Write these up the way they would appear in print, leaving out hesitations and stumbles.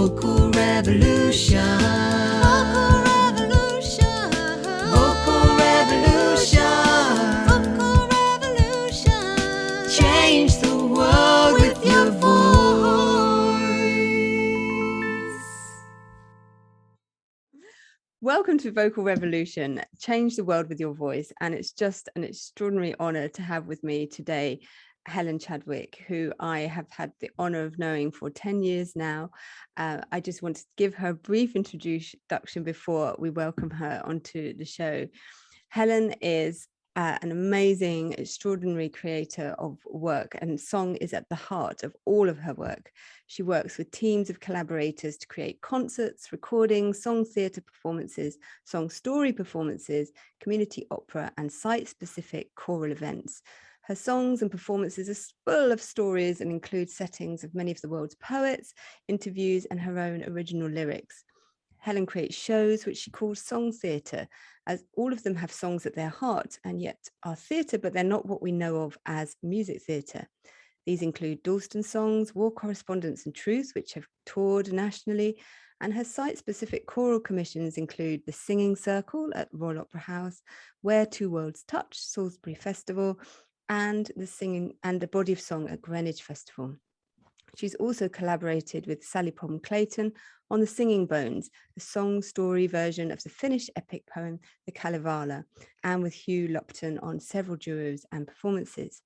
Vocal revolution. Vocal revolution. Vocal revolution. Vocal revolution. Change the world with your voice. Welcome to Vocal Revolution, Change the World with Your Voice. And it's just an extraordinary honour to have with me today Helen Chadwick, who I have had the honour of knowing for 10 years now. I just wanted to give her a brief introduction before we welcome her onto the show. Helen is an amazing, extraordinary creator of work, and song is at the heart of all of her work. She works with teams of collaborators to create concerts, recordings, song theatre performances, song story performances, community opera, and site-specific choral events. Her songs and performances are full of stories and include settings of many of the world's poets, interviews, and her own original lyrics. Helen creates shows which she calls song theatre, as all of them have songs at their heart and yet are theatre, but they're not what we know of as music theatre. These include Dalston Songs, War Correspondents and Truth, which have toured nationally, and her site-specific choral commissions include the Singing Circle at Royal Opera House, Where Two Worlds Touch, Salisbury Festival, and the Body of Song at Greenwich Festival. She's also collaborated with Sally Pomme Clayton on The Singing Bones, the song story version of the Finnish epic poem, the Kalevala, and with Hugh Lupton on several duos and performances.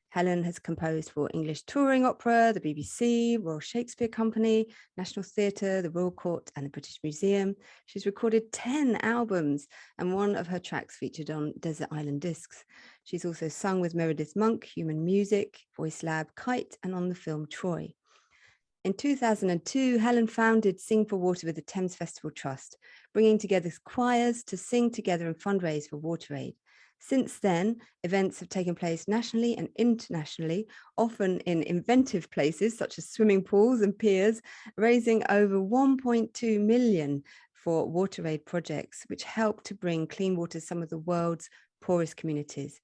Helen has composed for English touring opera, the BBC, Royal Shakespeare Company, National Theatre, the Royal Court, and the British Museum. She's recorded 10 albums, and one of her tracks featured on Desert Island Discs. She's also sung with Meredith Monk, Human Music, VoiceLab, Kite, and on the film Troy. In 2002, Helen founded Sing for Water with the Thames Festival Trust, bringing together choirs to sing together and fundraise for WaterAid. Since then, events have taken place nationally and internationally, often in inventive places such as swimming pools and piers, raising over 1.2 million for WaterAid projects, which help to bring clean water to some of the world's poorest communities.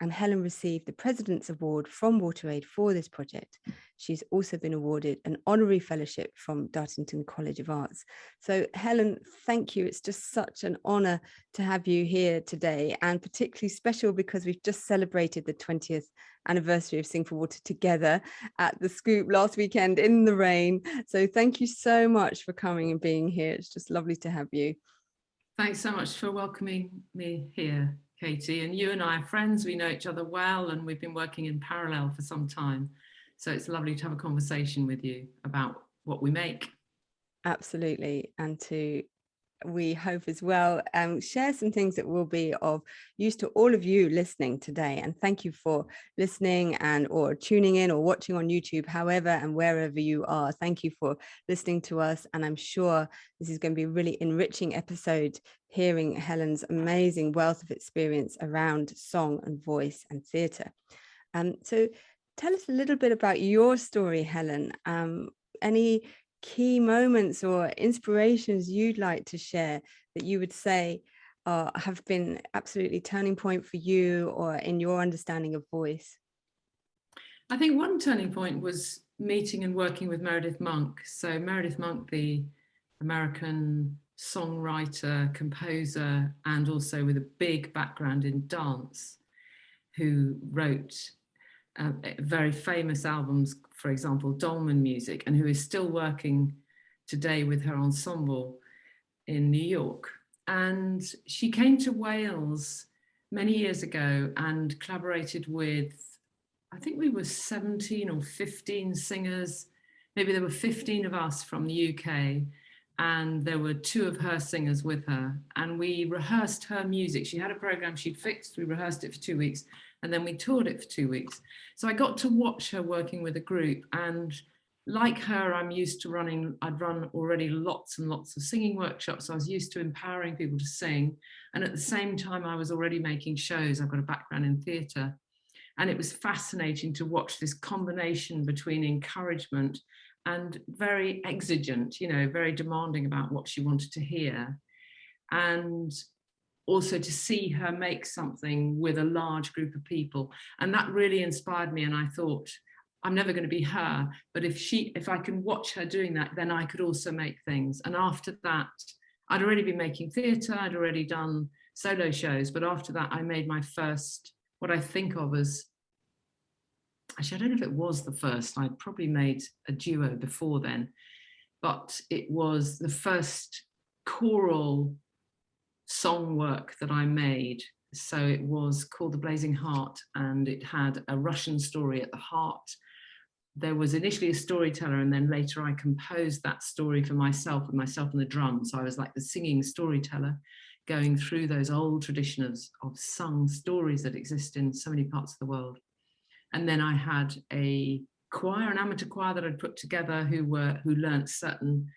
And Helen received the President's Award from WaterAid for this project. She's also been awarded an Honorary Fellowship from Dartington College of Arts. So Helen, thank you. It's just such an honour to have you here today, and particularly special because we've just celebrated the 20th anniversary of Sing for Water together at the Scoop last weekend in the rain. So thank you so much for coming and being here. It's just lovely to have you. Thanks so much for welcoming me here, Katie. And you and I are friends, we know each other well, and we've been working in parallel for some time. So it's lovely to have a conversation with you about what we make. Absolutely. And we hope as well, share some things that will be of use to all of you listening today. And thank you for listening or tuning in or watching on YouTube, however and wherever you are. Thank you for listening to us. And I'm sure this is going to be a really enriching episode, hearing Helen's amazing wealth of experience around song and voice and theatre. So tell us a little bit about your story, Helen. Any key moments or inspirations you'd like to share that you would say have been absolutely turning point for you or in your understanding of voice? I think one turning point was meeting and working with Meredith Monk. So Meredith Monk, the American songwriter, composer, and also with a big background in dance, who wrote very famous albums, for example, Dolman Music, and who is still working today with her ensemble in New York. And she came to Wales many years ago and collaborated with, I think we were 17 or 15 singers. Maybe there were 15 of us from the UK, and there were 2 of her singers with her. And we rehearsed her music. She had a program she'd fixed. We rehearsed it for 2 weeks. And then we toured it for 2 weeks. So I got to watch her working with a group, and like her, I'd run already lots and lots of singing workshops. So I was used to empowering people to sing. And at the same time, I was already making shows. I've got a background in theatre. And it was fascinating to watch this combination between encouragement and very exigent, very demanding about what she wanted to hear. And also to see her make something with a large group of people. And that really inspired me. And I thought, I'm never going to be her, but if I can watch her doing that, then I could also make things. And after that, I'd already been making theatre, I'd already done solo shows, but after that I made my first, what I think of as, actually I don't know if it was the first, I'd probably made a duo before then, but it was the first choral song work that I made. So it was called The Blazing Heart, and it had a Russian story at the heart. There was initially a storyteller, and then later I composed that story for myself, with myself on the drums. So I was like the singing storyteller, going through those old traditions of sung stories that exist in so many parts of the world. And then I had a choir, an amateur choir that I'd put together who learnt certain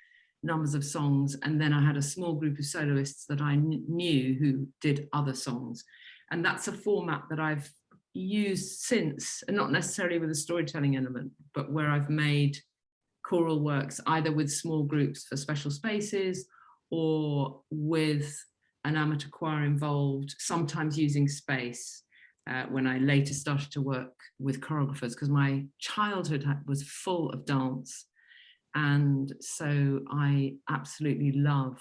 numbers of songs. And then I had a small group of soloists that I knew who did other songs. And that's a format that I've used since, and not necessarily with a storytelling element, but where I've made choral works either with small groups for special spaces or with an amateur choir involved, sometimes using space. When I later started to work with choreographers, because my childhood was full of dance. And so I absolutely love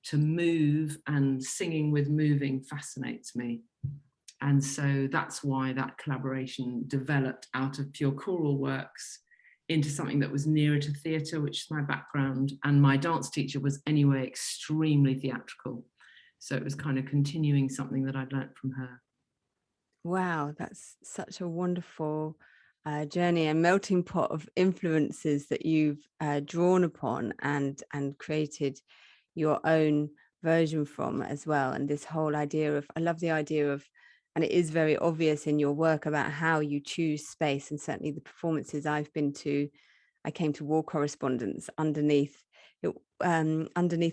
to move, and singing with moving fascinates me. And so that's why that collaboration developed out of pure choral works into something that was nearer to theatre, which is my background. And my dance teacher was anyway extremely theatrical. So it was kind of continuing something that I'd learnt from her. Wow, that's such a wonderful journey and melting pot of influences that you've drawn upon and created your own version from as well. And this whole idea of, I love the idea of, and it is very obvious in your work about how you choose space, and certainly the performances I've been to. I came to War Correspondents underneath the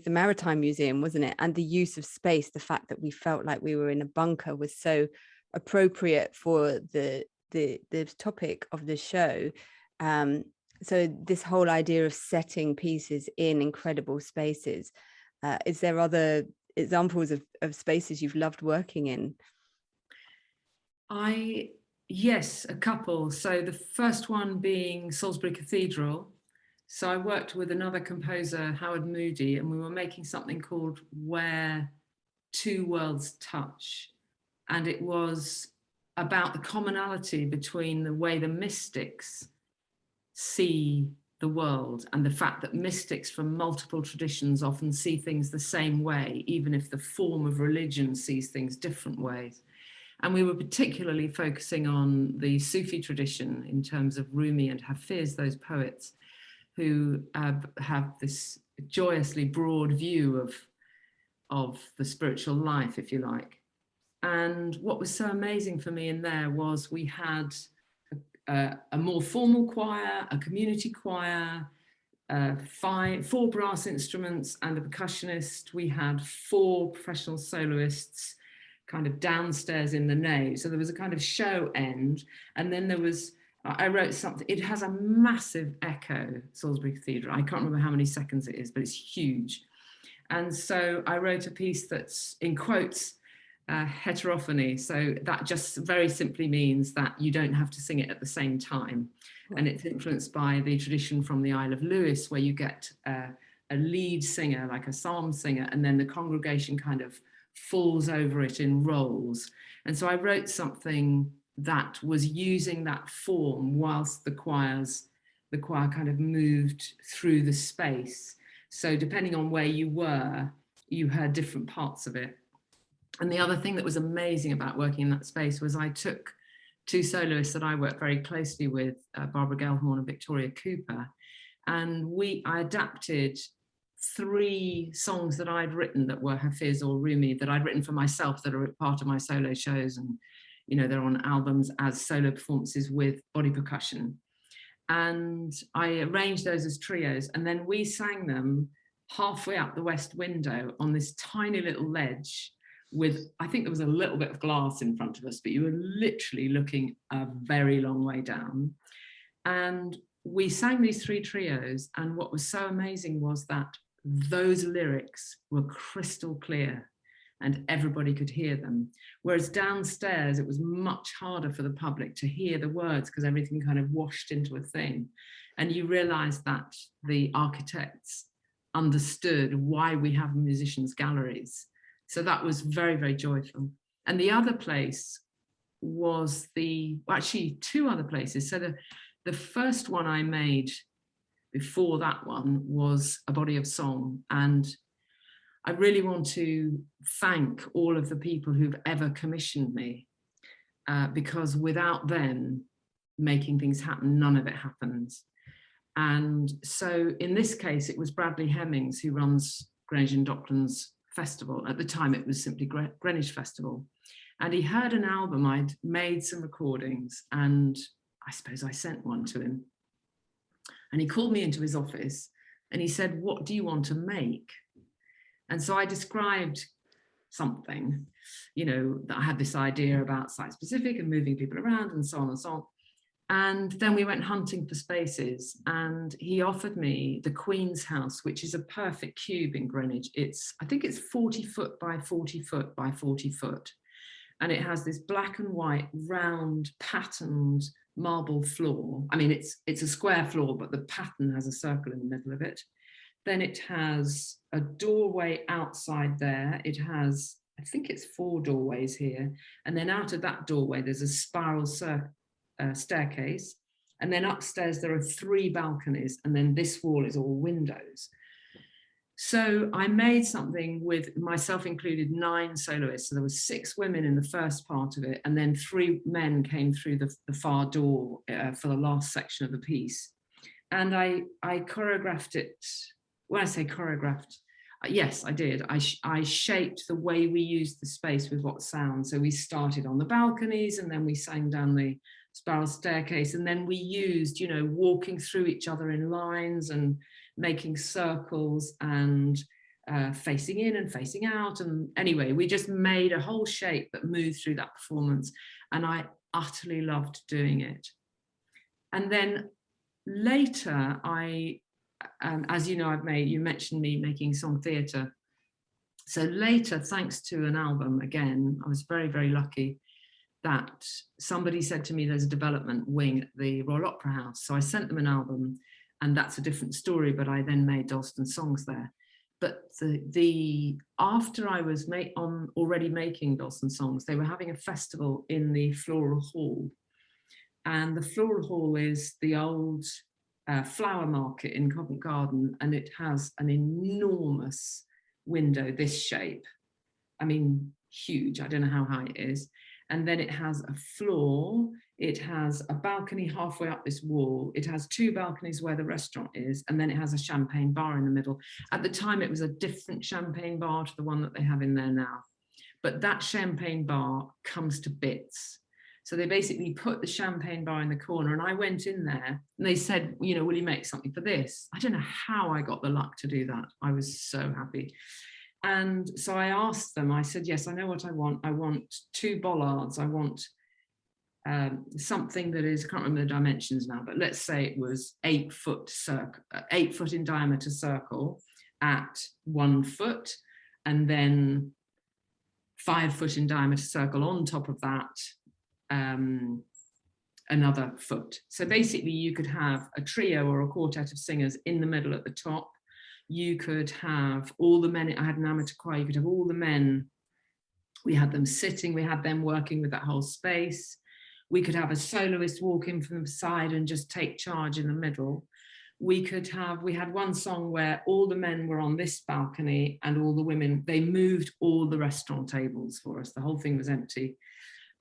Maritime Museum, wasn't it? And the use of space, the fact that we felt like we were in a bunker, was so appropriate for the topic of the show. So this whole idea of setting pieces in incredible spaces, is there other examples of spaces you've loved working in? Yes, a couple. So the first one being Salisbury Cathedral. So I worked with another composer, Howard Moody, and we were making something called Where Two Worlds Touch. And it was about the commonality between the way the mystics see the world, and the fact that mystics from multiple traditions often see things the same way, even if the form of religion sees things different ways. And we were particularly focusing on the Sufi tradition in terms of Rumi and Hafiz, those poets who have this joyously broad view of the spiritual life, if you like. And what was so amazing for me in there was we had a more formal choir, a community choir, 4 brass instruments and a percussionist. We had 4 professional soloists kind of downstairs in the nave. So there was a kind of show end. And then there was, I wrote something, it has a massive echo, Salisbury Cathedral. I can't remember how many seconds it is, but it's huge. And so I wrote a piece that's, in quotes, heterophony. So that just very simply means that you don't have to sing it at the same time. And it's influenced by the tradition from the Isle of Lewis, where you get a lead singer, like a psalm singer, and then the congregation kind of falls over it in roles. And so I wrote something that was using that form whilst the choir kind of moved through the space. So depending on where you were, you heard different parts of it. And the other thing that was amazing about working in that space was I took 2 soloists that I worked very closely with, Barbara Gellhorn and Victoria Cooper, and I adapted 3 songs that I'd written that were Hafiz or Rumi, that I'd written for myself, that are part of my solo shows, and they're on albums as solo performances with body percussion. And I arranged those as trios, and then we sang them halfway up the west window on this tiny little ledge with, I think there was a little bit of glass in front of us, but you were literally looking a very long way down. And we sang these 3 trios, and what was so amazing was that those lyrics were crystal clear. and everybody could hear them. Whereas downstairs, it was much harder for the public to hear the words because everything kind of washed into a thing. And you realize that the architects understood why we have musicians' galleries. So that was very, very joyful. And the other place was actually two other places. So the first one I made before that one was a body of song. And I really want to thank all of the people who've ever commissioned me, because without them making things happen, none of it happens. And so in this case, it was Bradley Hemmings who runs Greenwich and Docklands Festival. At the time, it was simply Greenwich Festival. And he heard an album, I'd made some recordings, and I suppose I sent one to him. And he called me into his office and he said, "What do you want to make?" And so I described something, that I had this idea about site specific and moving people around and so on and so on. And then we went hunting for spaces, and he offered me the Queen's House, which is a perfect cube in Greenwich. I think it's 40 foot by 40 foot by 40 foot. And it has this black and white, round, patterned marble floor. I mean, it's a square floor, but the pattern has a circle in the middle of it. Then it has a doorway outside there. It has, I think it's 4 doorways here. And then out of that doorway, there's a spiral staircase. And then upstairs, there are 3 balconies. And then this wall is all windows. So I made something with, myself included, 9 soloists. So there was 6 women in the first part of it, and then 3 men came through the far door for the last section of the piece. And I choreographed it. When I say choreographed, yes, I did. I shaped the way we used the space with what sound. So we started on the balconies, and then we sang down the spiral staircase, and then we used, walking through each other in lines and making circles and facing in and facing out. And anyway, we just made a whole shape that moved through that performance. And I utterly loved doing it. And then later, as you know, you mentioned me making song theatre. So later, thanks to an album, again, I was very, very lucky that somebody said to me, there's a development wing at the Royal Opera House. So I sent them an album, and that's a different story, but I then made Dalston Songs there. But after I was already making Dalston Songs, they were having a festival in the Floral Hall. And the Floral Hall is the old flower market in Covent Garden, and it has an enormous window this shape. I mean, huge. I don't know how high it is. And then it has a floor. It has a balcony halfway up this wall. It has 2 balconies where the restaurant is, and then it has a champagne bar in the middle. At the time, it was a different champagne bar to the one that they have in there now. But that champagne bar comes to bits. So they basically put the champagne bar in the corner, and I went in there and they said, will you make something for this? I don't know how I got the luck to do that. I was so happy. And so I asked them, I said, yes, I know what I want. I want 2 bollards. I want something that is, I can't remember the dimensions now, but let's say it was 8 foot in diameter circle at 1 foot, and then 5 foot in diameter circle on top of that, another foot. So basically you could have a trio or a quartet of singers in the middle at the top. You could have all the men, I had an amateur choir, you could have all the men, we had them sitting, we had them working with that whole space. We could have a soloist walk in from the side and just take charge in the middle. We had one song where all the men were on this balcony and all the women, they moved all the restaurant tables for us. The whole thing was empty.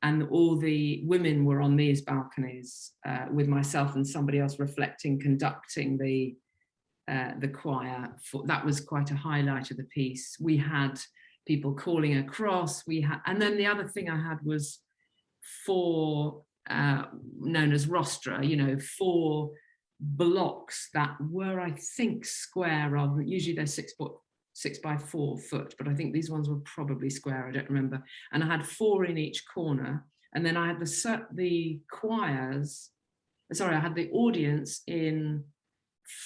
And all the women were on these balconies with myself and somebody else reflecting, conducting the choir. That was quite a highlight of the piece. We had people calling across. And then the other thing I had was 4 known as rostra, 4 blocks that were, I think, square rather than, usually they're 6 by 4 foot, but I think these ones were probably square, I don't remember. And I had 4 in each corner. And then I had the audience in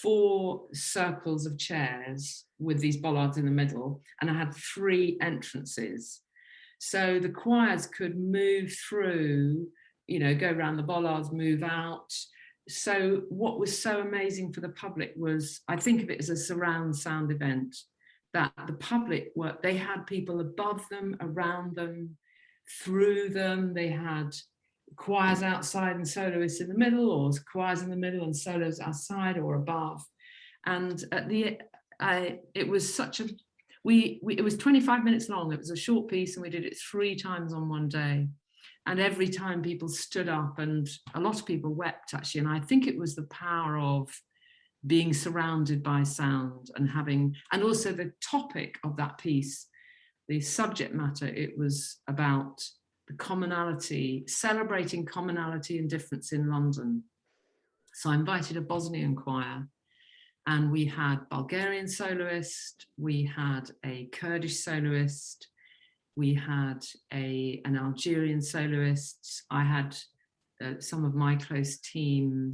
4 circles of chairs with these bollards in the middle, and I had 3 entrances. So the choirs could move through, you know, go around the bollards, move out. So what was so amazing for the public was, I think of it as a surround sound event, that the public they had people above them, around them, through them. They had choirs outside and soloists in the middle, or choirs in the middle and solos outside or above. And at it was such a, it was 25 minutes long. It was a short piece, and we did it 3 times on one day. And every time people stood up, and a lot of people wept, actually. And I think it was the power of being surrounded by sound and having, and also the topic of that piece, the subject matter, it was about the commonality, celebrating commonality and difference in London. So I invited a Bosnian choir, and we had Bulgarian soloist, we had a Kurdish soloist, we had an Algerian soloist, I had some of my close team,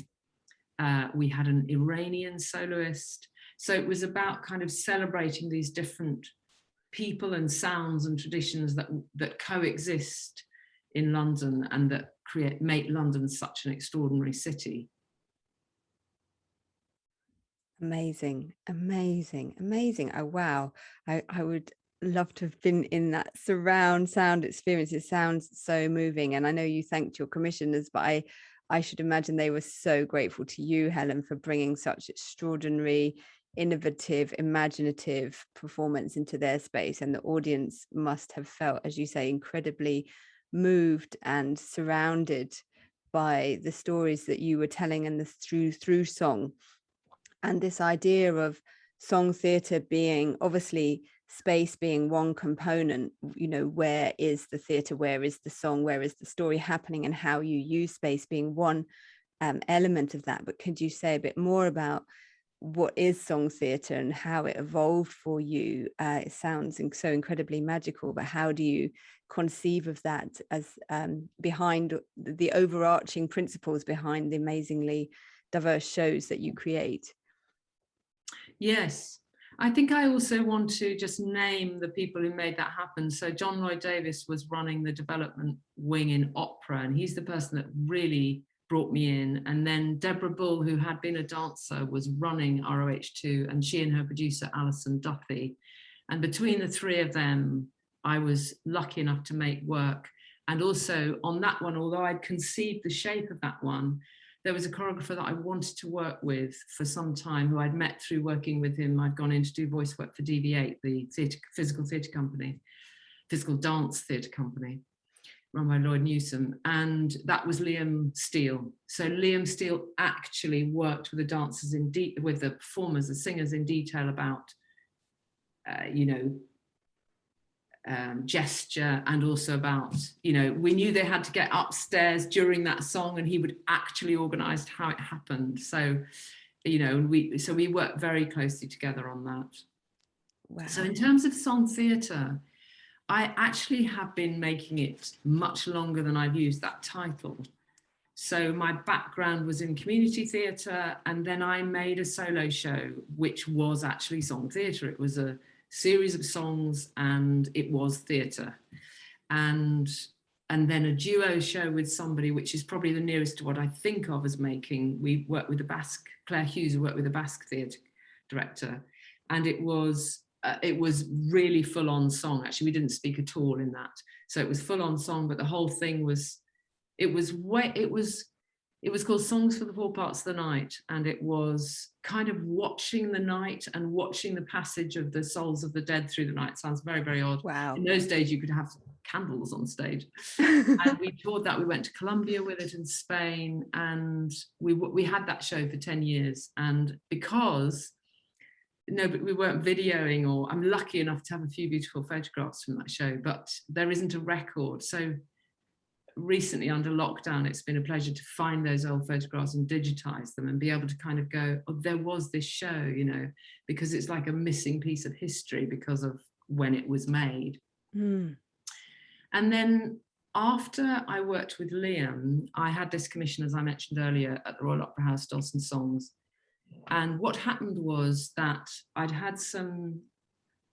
we had an Iranian soloist. So it was about kind of celebrating these different people and sounds and traditions that coexist in London, and that make London such an extraordinary city. Amazing, amazing, amazing. Oh, wow. I would love to have been in that surround sound experience. It sounds so moving. And I know you thanked your commissioners, but I should imagine they were so grateful to you, Helen, for bringing such extraordinary, innovative, imaginative performance into their space. And the audience must have felt, as you say, incredibly moved and surrounded by the stories that you were telling, and through song. And this idea of song theatre being, obviously space being one component, you know, where is the theatre, where is the song, where is the story happening, and how you use space being one element of that. But could you say a bit more about what is song theatre and how it evolved for you? It sounds so incredibly magical, but how do you conceive of that as behind the overarching principles behind the amazingly diverse shows that you create? Yes, I think I also want to just name the people who made that happen. So John Lloyd Davis was running the development wing in opera, and he's the person that really brought me in. And then Deborah Bull, who had been a dancer, was running ROH2, and she and her producer Alison Duffy. And between the 3 of them, I was lucky enough to make work. And also on that one, although I'd conceived the shape of that one, there was a choreographer that I wanted to work with for some time, who I'd met through working with him. I'd gone in to do voice work for DV8, the physical dance theatre company, run by Lloyd Newsome, and that was Liam Steele. So Liam Steele actually worked with the dancers with the performers, the singers in detail about, gesture, and also about, we knew they had to get upstairs during that song, and he would actually organise how it happened. So, we worked very closely together on that. Wow. So in terms of song theatre, I actually have been making it much longer than I've used that title. So my background was in community theatre, and then I made a solo show, which was actually song theatre. It was a series of songs, and it was theatre. And then a duo show with somebody, which is probably the nearest to what I think of as making. We worked with the Basque, Claire Hughes, who worked with the Basque theatre director, and it was really full-on song. Actually, we didn't speak at all in that, so it was full-on song. But the whole thing was, it was called Songs for the Four Parts of the Night, and it was kind of watching the night and watching the passage of the souls of the dead through the night. Sounds very, very odd. Wow. In those days, you could have candles on stage. And we toured that. We went to Colombia with it in Spain, and we had that show for 10 years. And because but we weren't videoing, or I'm lucky enough to have a few beautiful photographs from that show, but there isn't a record. So recently under lockdown, it's been a pleasure to find those old photographs and digitize them and be able to kind of go, oh, there was this show, because it's like a missing piece of history because of when it was made. And then after I worked with Liam, I had this commission, as I mentioned earlier, at the Royal Opera House, Dalston Songs. And what happened was that I'd had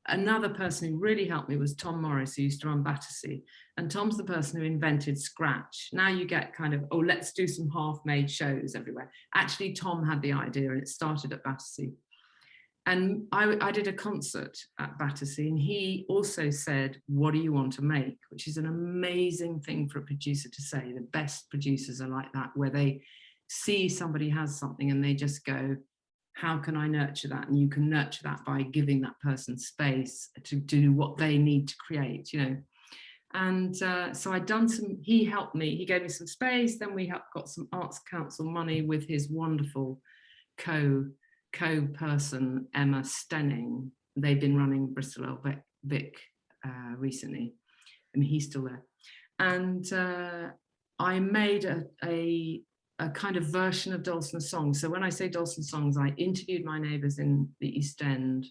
another person who really helped me was Tom Morris, who used to run Battersea. And Tom's the person who invented Scratch. Now you get kind of, oh, let's do some half-made shows everywhere. Actually, Tom had the idea, and it started at Battersea. And I did a concert at Battersea, and he also said, what do you want to make? Which is an amazing thing for a producer to say. The best producers are like that, where they see somebody has something and they just go, how can I nurture that? And you can nurture that by giving that person space to do what they need to create, you know. And so I'd done he helped me, he gave me some space, then we got some Arts Council money with his wonderful co-person, Emma Stenning. They've been running Bristol Vic recently. I mean, he's still there. And I made a kind of version of Dalston Songs. So when I say Dalston Songs, I interviewed my neighbours in the East End,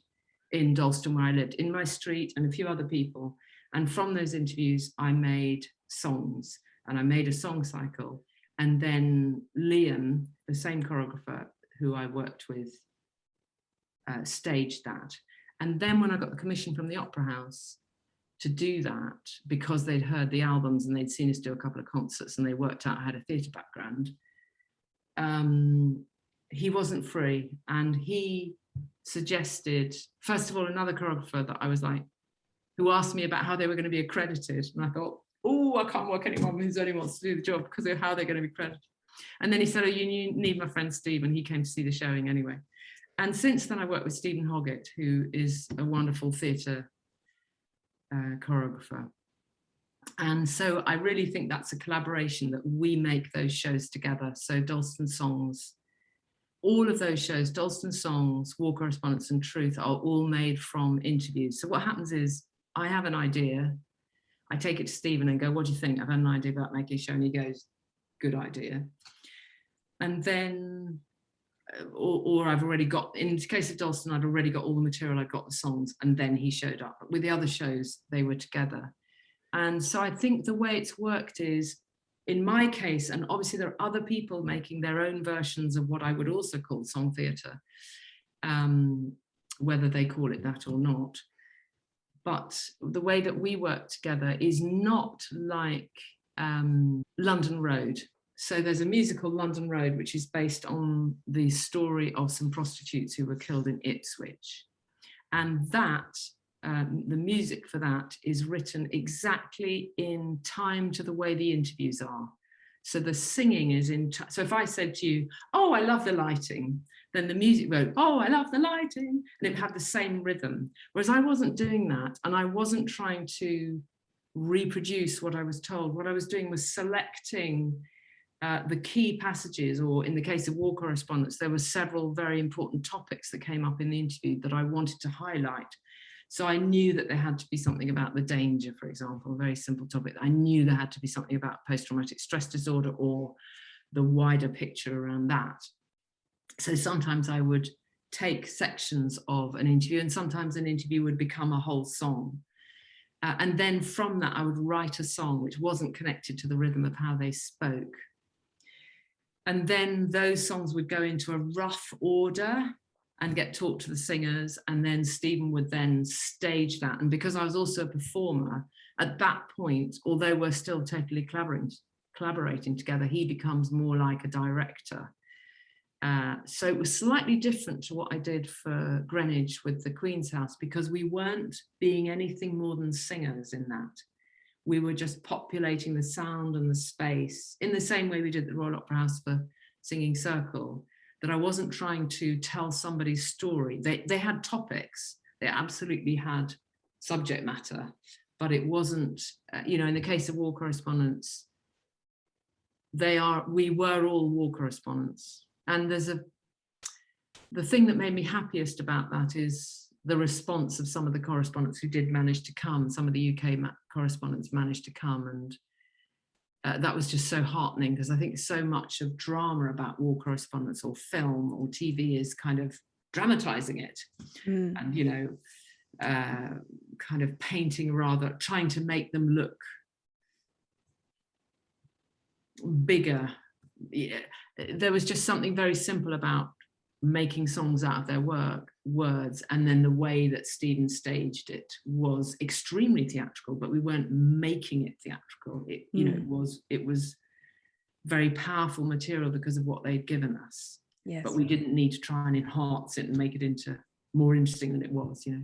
in Dalston where I lived, in my street, and a few other people. And from those interviews, I made songs, and I made a song cycle. And then Liam, the same choreographer who I worked with, staged that. And then when I got the commission from the Opera House to do that, because they'd heard the albums and they'd seen us do a couple of concerts and they worked out I had a theatre background, he wasn't free, and he suggested, first of all, another choreographer that I was like, who asked me about how they were going to be accredited, and I thought, oh, I can't work anyone who only wants to do the job because of how they're going to be credited. And then he said, oh, you need my friend Steve, and he came to see the showing anyway. And since then I worked with Stephen Hoggett, who is a wonderful theatre choreographer. And so I really think that's a collaboration, that we make those shows together. So Dalston Songs, all of those shows, Dalston Songs, War Correspondents and Truth, are all made from interviews. So what happens is I have an idea, I take it to Stephen and go, what do you think? I've had an idea about making a show, and he goes, good idea. And then, or I've already got, in the case of Dalston, I'd already got all the material, I got the songs, and then he showed up. With the other shows, they were together. And so I think the way it's worked is, in my case, and obviously there are other people making their own versions of what I would also call song theatre, whether they call it that or not. But the way that we work together is not like London Road. So there's a musical, London Road, which is based on the story of some prostitutes who were killed in Ipswich. And that, the music for that is written exactly in time to the way the interviews are. So the singing is in, so if I said to you, oh, I love the lighting, then the music wrote, oh, I love the lighting, and it had the same rhythm. Whereas I wasn't doing that, and I wasn't trying to reproduce what I was told. What I was doing was selecting the key passages, or in the case of War Correspondents, there were several very important topics that came up in the interview that I wanted to highlight. So I knew that there had to be something about the danger, for example, a very simple topic. I knew there had to be something about post-traumatic stress disorder, or the wider picture around that. So sometimes I would take sections of an interview, and sometimes an interview would become a whole song. And then from that, I would write a song which wasn't connected to the rhythm of how they spoke. And then those songs would go into a rough order and get taught to the singers, and then Stephen would then stage that. And because I was also a performer, at that point, although we're still totally collaborating together, he becomes more like a director. So it was slightly different to what I did for Greenwich with the Queen's House, because we weren't being anything more than singers in that. We were just populating the sound and the space in the same way we did at the Royal Opera House for Singing Circle, that I wasn't trying to tell somebody's story. They had topics, they absolutely had subject matter, but it wasn't, you know, in the case of War Correspondents, we were all war correspondents. And the thing that made me happiest about that is the response of some of the correspondents who did manage to come. Some of the UK correspondents managed to come, and that was just so heartening, because I think so much of drama about war correspondence or film or TV is kind of dramatizing it, and, you know, kind of painting, rather trying to make them look bigger. Yeah. There was just something very simple about making songs out of their words, and then the way that Stephen staged it was extremely theatrical, but we weren't making it theatrical. It, you know, it was very powerful material because of what they'd given us. Yes. But we didn't need to try and enhance it and make it into more interesting than it was, you know.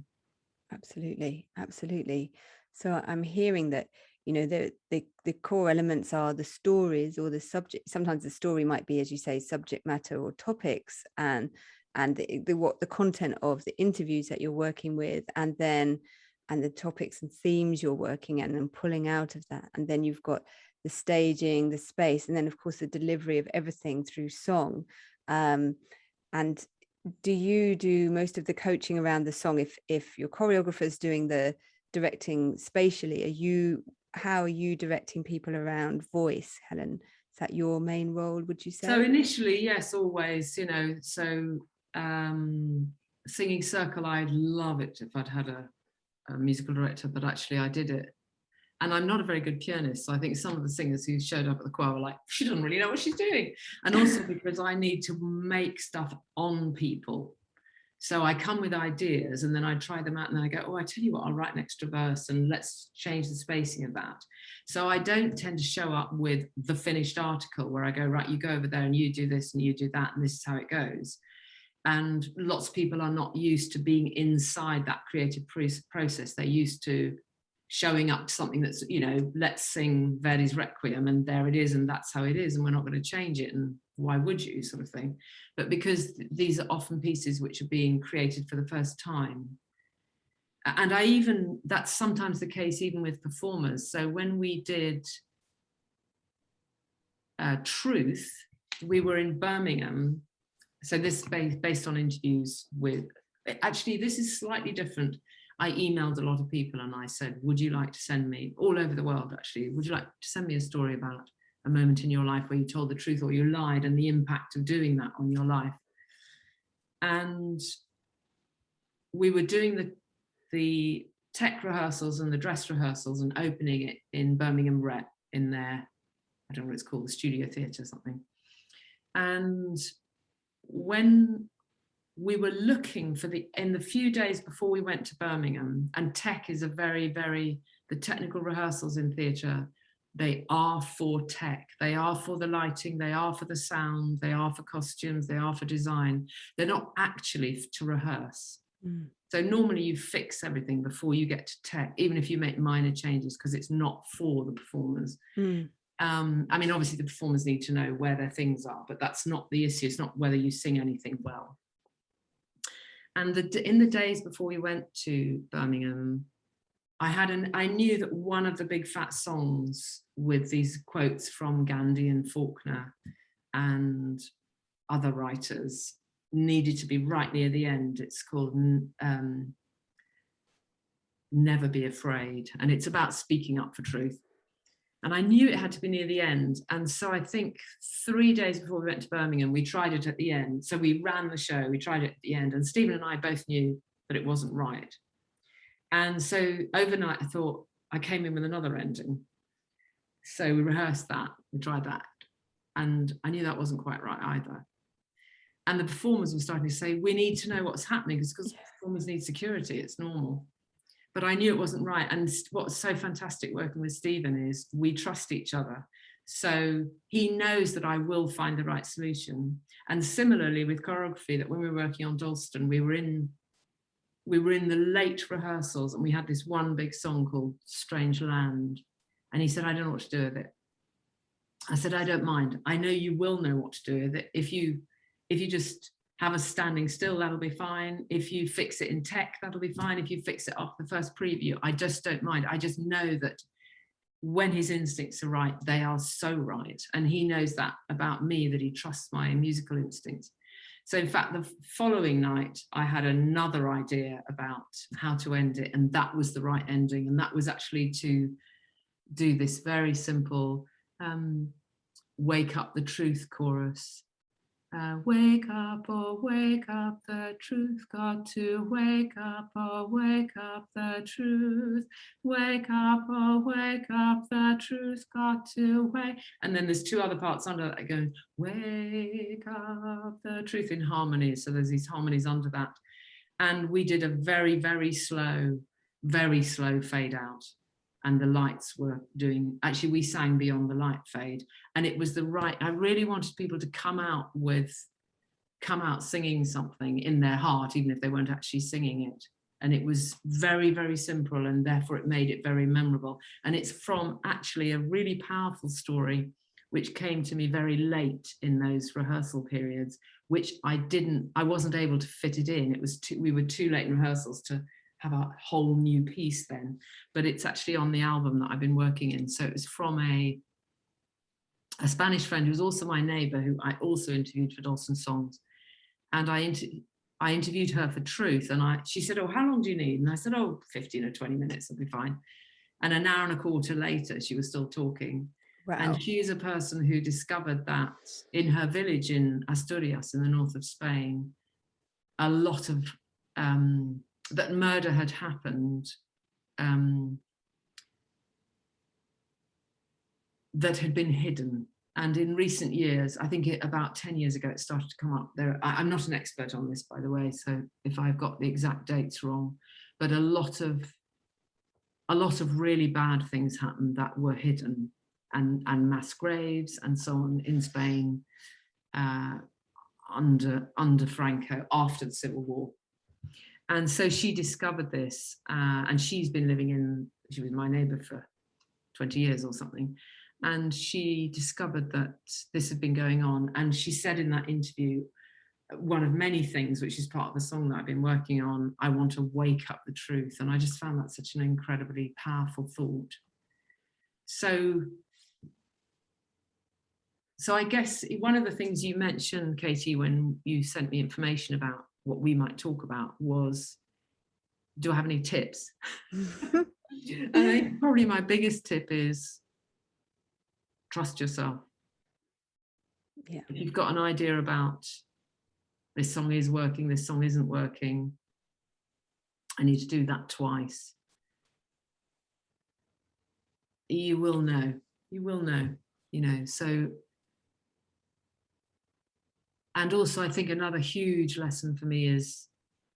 Absolutely, absolutely. So I'm hearing that, you know, the core elements are the stories or the subject. Sometimes the story might be, as you say, subject matter or topics, and the content of the interviews that you're working with, and the topics and themes you're working at and pulling out of that. And then you've got the staging, the space, and then of course the delivery of everything through song. And do you do most of the coaching around the song? If your choreographer is doing the directing spatially, how are you directing people around voice, Helen? Is that your main role, would you say? So initially, yes, always, you know. So singing Circle, I'd love it if I'd had a musical director, but actually I did it. And I'm not a very good pianist, so I think some of the singers who showed up at the choir were like, she doesn't really know what she's doing. And also because I need to make stuff on people. So I come with ideas and then I try them out and then I go, oh, I tell you what, I'll write an extra verse and let's change the spacing of that. So I don't tend to show up with the finished article where I go, right, you go over there and you do this and you do that and this is how it goes. And lots of people are not used to being inside that creative process. They're used to showing up to something that's, you know, let's sing Verdi's Requiem and there it is and that's how it is and we're not going to change it and why would you, sort of thing. But because these are often pieces which are being created for the first time, and that's sometimes the case even with performers. So when we did Truth, we were in Birmingham. So this based on interviews with, actually this is slightly different. I emailed a lot of people and I said, would you like to send me, all over the world actually, would you like to send me a story about a moment in your life where you told the truth or you lied and the impact of doing that on your life? And we were doing the tech rehearsals and the dress rehearsals and opening it in Birmingham Rep in their, I don't know what it's called, the studio theatre or something. And when we were looking for in the few days before we went to Birmingham, and tech is a very, very, the technical rehearsals in theatre, they are for tech, they are for the lighting, they are for the sound, they are for costumes, they are for design. They're not actually to rehearse. So normally you fix everything before you get to tech, even if you make minor changes, because it's not for the performers. I mean, obviously the performers need to know where their things are, but that's not the issue. It's not whether you sing anything well. And in the days before we went to Birmingham, I knew that one of the big fat songs with these quotes from Gandhi and Faulkner and other writers needed to be right near the end. It's called Never Be Afraid, and it's about speaking up for truth. And I knew it had to be near the end. And so I think 3 days before we went to Birmingham, we tried it at the end. So we ran the show, we tried it at the end, and Stephen and I both knew that it wasn't right. And so overnight, I thought, I came in with another ending. So we rehearsed that, we tried that, and I knew that wasn't quite right either. And the performers were starting to say, we need to know what's happening, because performers need security, it's normal. But I knew it wasn't right. And what's so fantastic working with Stephen is we trust each other. So he knows that I will find the right solution. And similarly with choreography, that when we were working on Dalston, we were in the late rehearsals and we had this one big song called Strange Land. And he said, I don't know what to do with it. I said, I don't mind. I know you will know what to do with it. If you just have us standing still, that'll be fine. If you fix it in tech, that'll be fine. If you fix it off the first preview, I just don't mind. I just know that when his instincts are right, they are so right. And he knows that about me, that he trusts my musical instincts. So in fact, the following night, I had another idea about how to end it. And that was the right ending. And that was actually to do this very simple wake up the truth chorus. Wake up, oh wake up, the truth got to wake up, oh wake up, the truth. Wake up, oh wake up, the truth got to wake. And then there's two other parts under that going, wake up, the truth, in harmony. So there's these harmonies under that. And we did a very, very slow fade out. And the lights were doing, actually we sang beyond the light fade, and it was I really wanted people to come out singing something in their heart, even if they weren't actually singing it. And it was very, very simple, and therefore it made it very memorable. And it's from actually a really powerful story, which came to me very late in those rehearsal periods, which I wasn't able to fit it in. We were too late in rehearsals to have a whole new piece then, but it's actually on the album that I've been working in. So it was from a Spanish friend who was also my neighbour, who I also interviewed for Dalston Songs. And I interviewed her for Truth, and she said, oh, how long do you need? And I said, oh, 15 or 20 minutes, I'll be fine. And an hour and a quarter later, she was still talking. Wow. And she is a person who discovered that in her village in Asturias, in the north of Spain, a lot of that murder had happened, that had been hidden. And in recent years, I think about 10 years ago, it started to come up there. I'm not an expert on this, by the way, so if I've got the exact dates wrong, but a lot of really bad things happened that were hidden, and mass graves and so on in Spain under Franco, after the Civil War. And so she discovered this, and she was my neighbour for 20 years or something. And she discovered that this had been going on. And she said in that interview, one of many things, which is part of the song that I've been working on, I want to wake up the truth. And I just found that such an incredibly powerful thought. So I guess one of the things you mentioned, Katie, when you sent me information about what we might talk about, was, do I have any tips? I think probably my biggest tip is trust yourself. Yeah. If you've got an idea about this song is working, this song isn't working, I need to do that twice, you will know, so. And also, I think another huge lesson for me is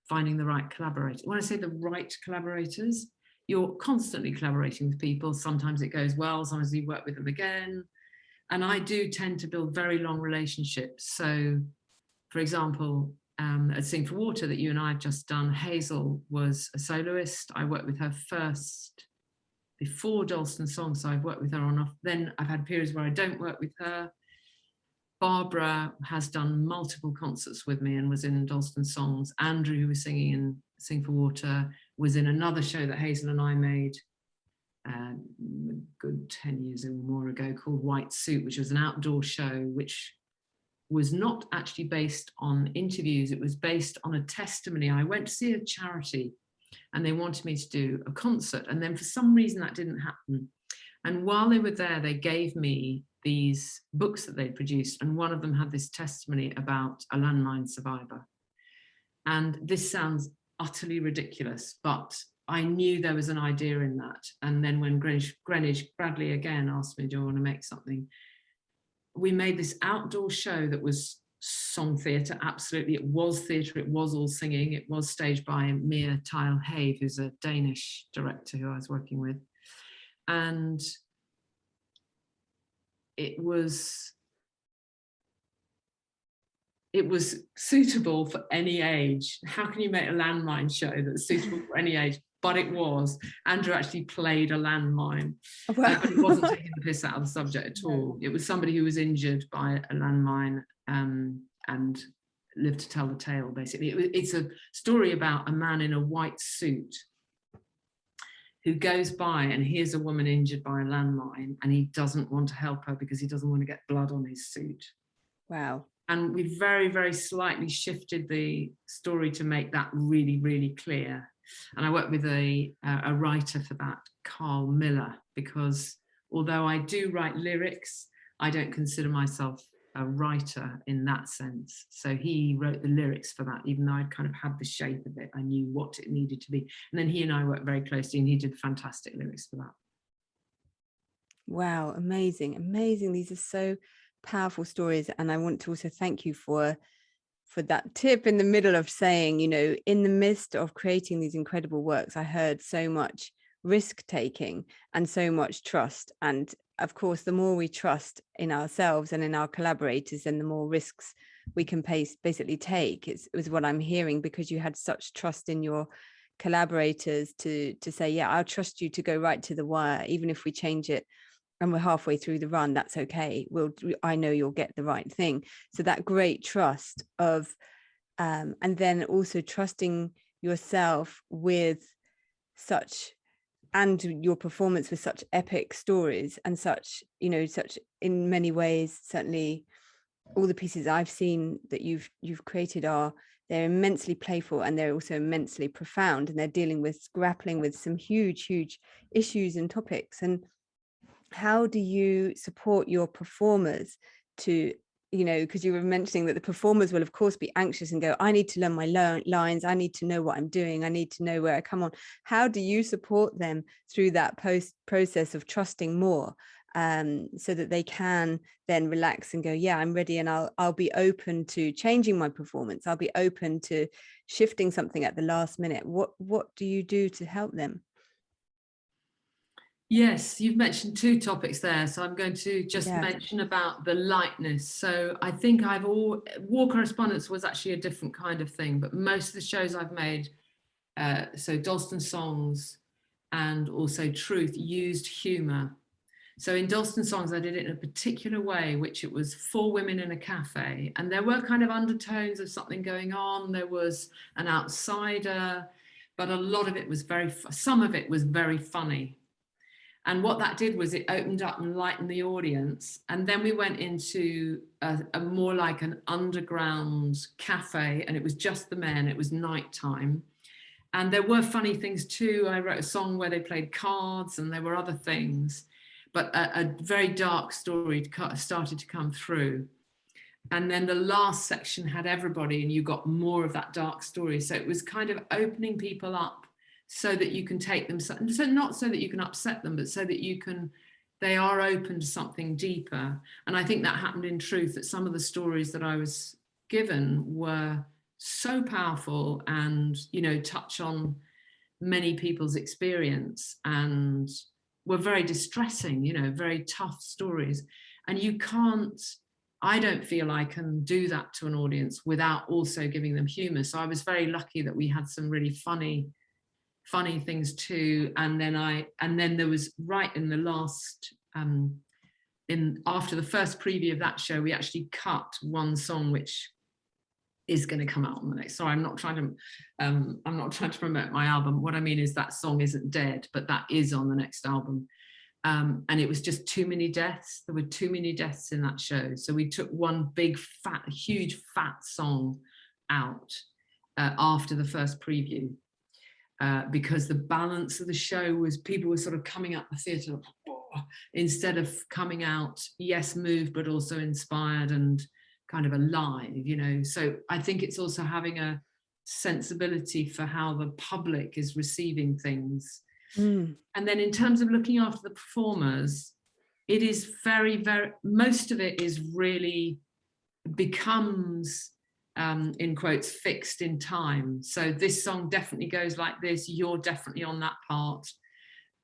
finding the right collaborators. When I say the right collaborators, you're constantly collaborating with people. Sometimes it goes well, sometimes you work with them again. And I do tend to build very long relationships. So, for example, at Sing for Water that you and I have just done, Hazel was a soloist. I worked with her first before Dalston Songs, so I've worked with her on off. Then I've had periods where I don't work with her. Barbara has done multiple concerts with me and was in Dalston Songs. Andrew, who was singing in Sing for Water, was in another show that Hazel and I made a good 10 years or more ago, called White Suit, which was an outdoor show, which was not actually based on interviews. It was based on a testimony. I went to see a charity and they wanted me to do a concert, and then for some reason that didn't happen. And while they were there, they gave me these books that they'd produced, and one of them had this testimony about a landmine survivor. And this sounds utterly ridiculous, but I knew there was an idea in that. And then when Greenwich Bradley again asked me, do I want to make something? We made this outdoor show that was song theatre, absolutely. It was theatre, it was all singing. It was staged by Mia Tyle-Have, who's a Danish director who I was working with. And it was suitable for any age. How can you make a landmine show that's suitable for any age? But it was. Andrew actually played a landmine, but it wasn't taking the piss out of the subject at all. It was somebody who was injured by a landmine and lived to tell the tale, basically. It's a story about a man in a white suit who goes by and hears a woman injured by a landmine, and he doesn't want to help her because he doesn't want to get blood on his suit. Wow. And we very, very slightly shifted the story to make that really, really clear. And I worked with a writer for that, Carl Miller, because although I do write lyrics, I don't consider myself a writer in that sense. So he wrote the lyrics for that, even though I'd kind of had the shape of it. I knew what it needed to be. And then he and I worked very closely, and he did fantastic lyrics for that. Wow, amazing, amazing. These are so powerful stories. And I want to also thank you for that tip in the middle of saying, you know, in the midst of creating these incredible works, I heard so much risk taking and so much trust. And of course, the more we trust in ourselves and in our collaborators, then the more risks we can basically take. It was what I'm hearing, because you had such trust in your collaborators to say, yeah, I'll trust you to go right to the wire, even if we change it and we're halfway through the run, that's okay. I know you'll get the right thing. So that great trust of, and then also trusting yourself with such, and your performance with such epic stories and such, you know, such in many ways, certainly all the pieces I've seen that you've created they're immensely playful, and they're also immensely profound, and they're grappling with some huge issues and topics. And how do you support your performers to, you know, because you were mentioning that the performers will of course be anxious and go, I need to learn my lines, I need to know what I'm doing, I need to know where I come on. How do you support them through that process of trusting more, so that they can then relax and go, yeah, I'm ready, and I'll be open to changing my performance, I'll be open to shifting something at the last minute? What do you do to help them? Yes, you've mentioned two topics there, so I'm going to just mention about the lightness. So I think War Correspondents was actually a different kind of thing, but most of the shows I've made, so Dalston Songs and also Truth, used humour. So in Dalston Songs, I did it in a particular way, which it was 4 women in a cafe, and there were kind of undertones of something going on. There was an outsider, but a lot of it was some of it was very funny. And what that did was it opened up and lightened the audience. And then we went into a more like an underground cafe, and it was just the men, it was nighttime. And there were funny things too. I wrote a song where they played cards, and there were other things, but a very dark story started to come through. And then the last section had everybody, and you got more of that dark story. So it was kind of opening people up, so that you can take them, so not so that you can upset them, but so that they are open to something deeper. And I think that happened in Truth, that some of the stories that I was given were so powerful and, you know, touch on many people's experience, and were very distressing, you know, very tough stories. And I don't feel I can do that to an audience without also giving them humor. So I was very lucky that we had some really funny things too. And then there was, right in the last, after the first preview of that show, we actually cut one song which is going to come out on the next. Sorry, I'm not trying to promote my album. What I mean is that song isn't dead, but that is on the next album. And it was just too many deaths. There were too many deaths in that show. So we took one big huge fat song out after the first preview. Because the balance of the show was people were sort of coming out the theatre instead of coming out, yes, moved, but also inspired and kind of alive, you know. So I think it's also having a sensibility for how the public is receiving things. And then in terms of looking after the performers, it is very, most of it is really becomes, in quotes, fixed in time. So this song definitely goes like this, you're definitely on that part.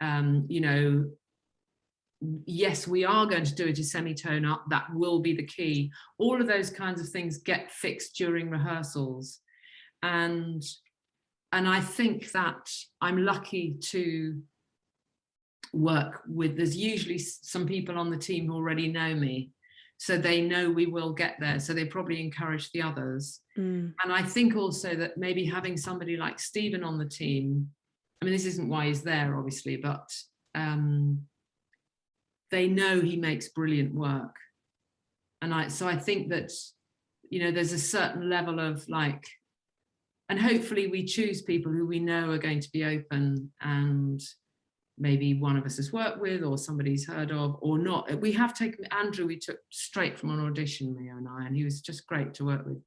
You know, yes, we are going to do it a semitone up, that will be the key. All of those kinds of things get fixed during rehearsals. And I think that I'm lucky to work with, there's usually some people on the team who already know me, so they know we will get there, so they probably encourage the others. And I think also that maybe having somebody like Stephen on the team, I mean, this isn't why he's there obviously, but they know he makes brilliant work. And so I think that, you know, there's a certain level of like, and hopefully we choose people who we know are going to be open and maybe one of us has worked with or somebody's heard of or not. We have taken Andrew, we took straight from an audition, Mia and I, and he was just great to work with.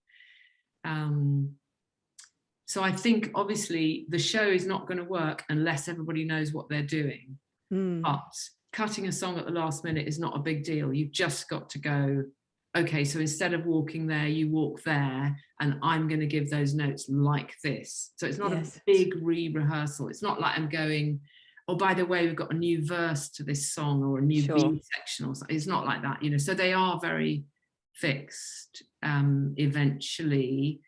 So I think obviously the show is not going to work unless everybody knows what they're doing. But cutting a song at the last minute is not a big deal. You've just got to go, okay, so instead of walking there, you walk there, and I'm going to give those notes like this. So it's not a big re-rehearsal. It's not like I'm going, oh, by the way, we've got a new verse to this song or a new B section or something. It's not like that, you know. So they are very fixed eventually,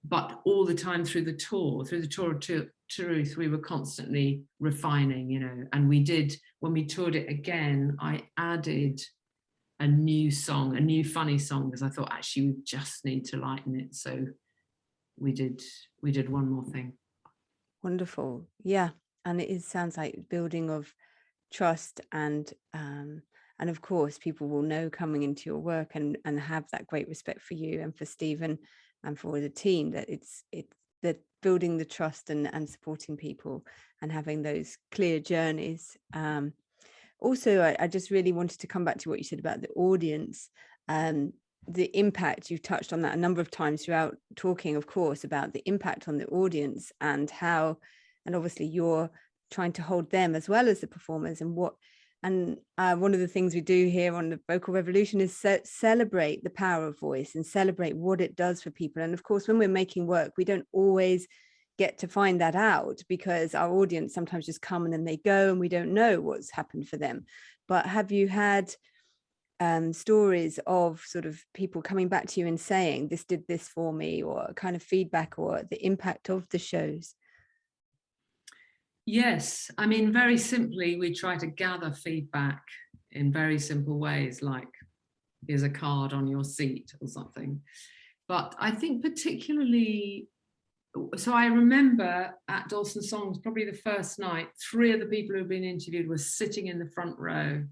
but all the time through the tour of Truth, we were constantly refining, you know. And we did, when we toured it again, I added a new song, a new funny song, because I thought actually we just need to lighten it. So we did one more thing. Wonderful. Yeah. And it sounds like building of trust, and of course people will know coming into your work and have that great respect for you and for Stephen and for the team, that it's that building the trust and supporting people and having those clear journeys. Also, I just really wanted to come back to what you said about the audience, the impact. You've touched on that a number of times throughout talking, of course, about the impact on the audience and how, and obviously you're trying to hold them as well as the performers, and one of the things we do here on the Vocal Revolution is celebrate the power of voice and celebrate what it does for people. And of course, when we're making work, we don't always get to find that out, because our audience sometimes just come and then they go and we don't know what's happened for them. But have you had stories of sort of people coming back to you and saying, this did this for me, or kind of feedback or the impact of the shows? Yes, I mean, very simply, we try to gather feedback in very simple ways, like here's a card on your seat or something. But I think particularly, so I remember at Dalston Songs, probably the first night, 3 of the people who had been interviewed were sitting in the front row,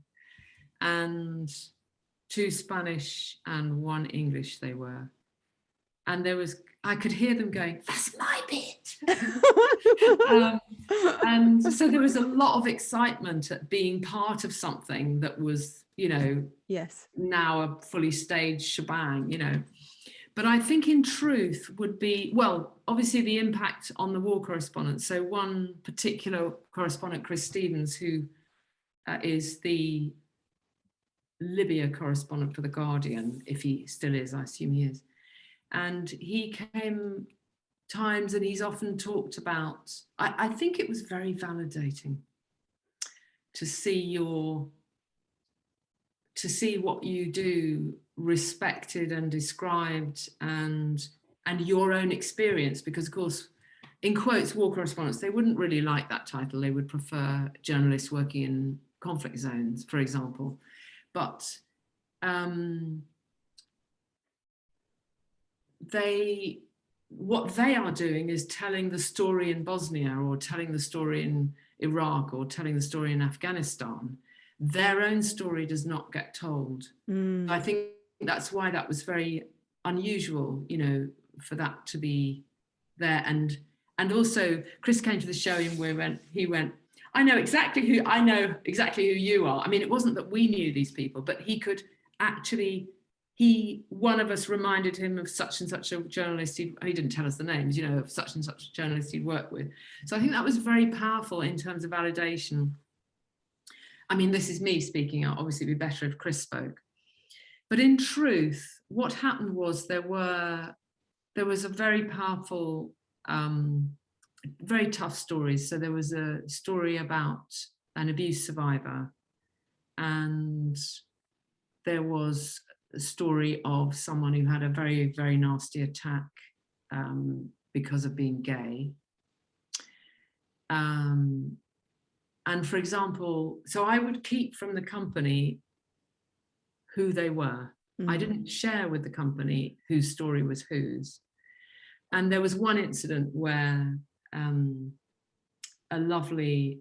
and 2 Spanish and 1 English they were. And I could hear them going, that's my bit. And so there was a lot of excitement at being part of something that was, you know, now a fully staged shebang, you know. But I think in truth would be, well, obviously the impact on the war correspondents. So one particular correspondent, Chris Stevens, who is the Libya correspondent for The Guardian, if he still is, I assume he is. And he came times, and he's often talked about, I think it was very validating to see what you do respected and described, and your own experience, because of course, in quotes, war correspondents, they wouldn't really like that title. They would prefer journalists working in conflict zones, for example. But what they are doing is telling the story in Bosnia, or telling the story in Iraq, or telling the story in Afghanistan. Their own story does not get told. I think that's why that was very unusual, you know, for that to be there. And also Chris came to the show and he went, I know exactly who you are. I mean, it wasn't that we knew these people, but he could actually, one of us reminded him of such and such a journalist. He didn't tell us the names, you know, of such and such a journalist he'd worked with. So I think that was very powerful in terms of validation. I mean, this is me speaking out. Obviously, it'd be better if Chris spoke. But in truth, what happened was there was a very powerful, very tough stories. So there was a story about an abuse survivor, and there was a story of someone who had a very, very nasty attack because of being gay. And for example, so I would keep from the company who they were. I didn't share with the company whose story was whose. And there was one incident where a lovely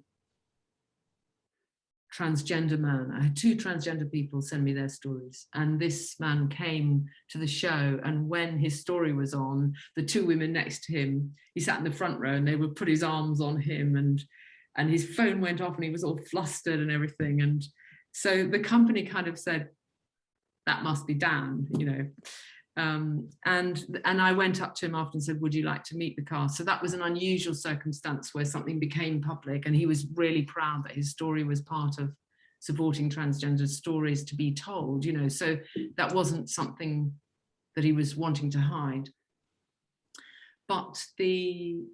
transgender man, I had 2 transgender people send me their stories, and this man came to the show, and when his story was on, the 2 women next to him, he sat in the front row and they would put his arms on him, and and his phone went off and he was all flustered and everything. And so the company kind of said, that must be Dan, you know. And I went up to him after and said, would you like to meet the cast? So that was an unusual circumstance where something became public, and he was really proud that his story was part of supporting transgender stories to be told, you know. So that wasn't something that he was wanting to hide. But the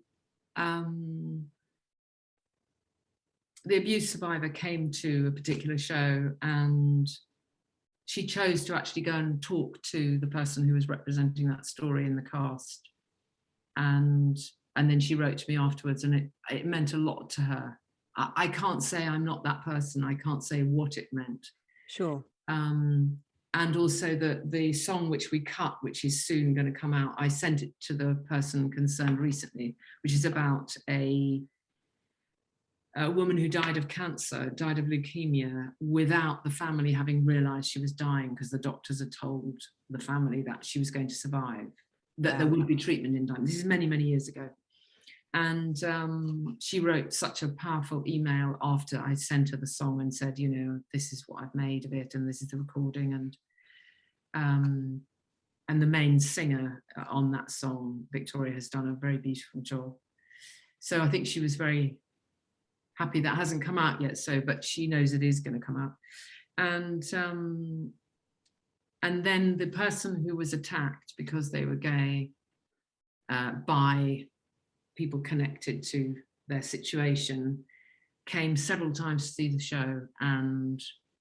abuse survivor came to a particular show, and she chose to actually go and talk to the person who was representing that story in the cast. And then she wrote to me afterwards, and it meant a lot to her. I can't say I'm not that person. I can't say what it meant. Sure. And also the song which we cut, which is soon going to come out, I sent it to the person concerned recently, which is about a woman who died of cancer, died of leukemia, without the family having realised she was dying, because the doctors had told the family that she was going to survive, that there would be treatment in time. This is many, many years ago. And she wrote such a powerful email after I sent her the song and said, you know, this is what I've made of it, and this is the recording. And the main singer on that song, Victoria, has done a very beautiful job. So I think she was very happy that hasn't come out yet, but she knows it is going to come out. And then the person who was attacked because they were gay by people connected to their situation came several times to see the show and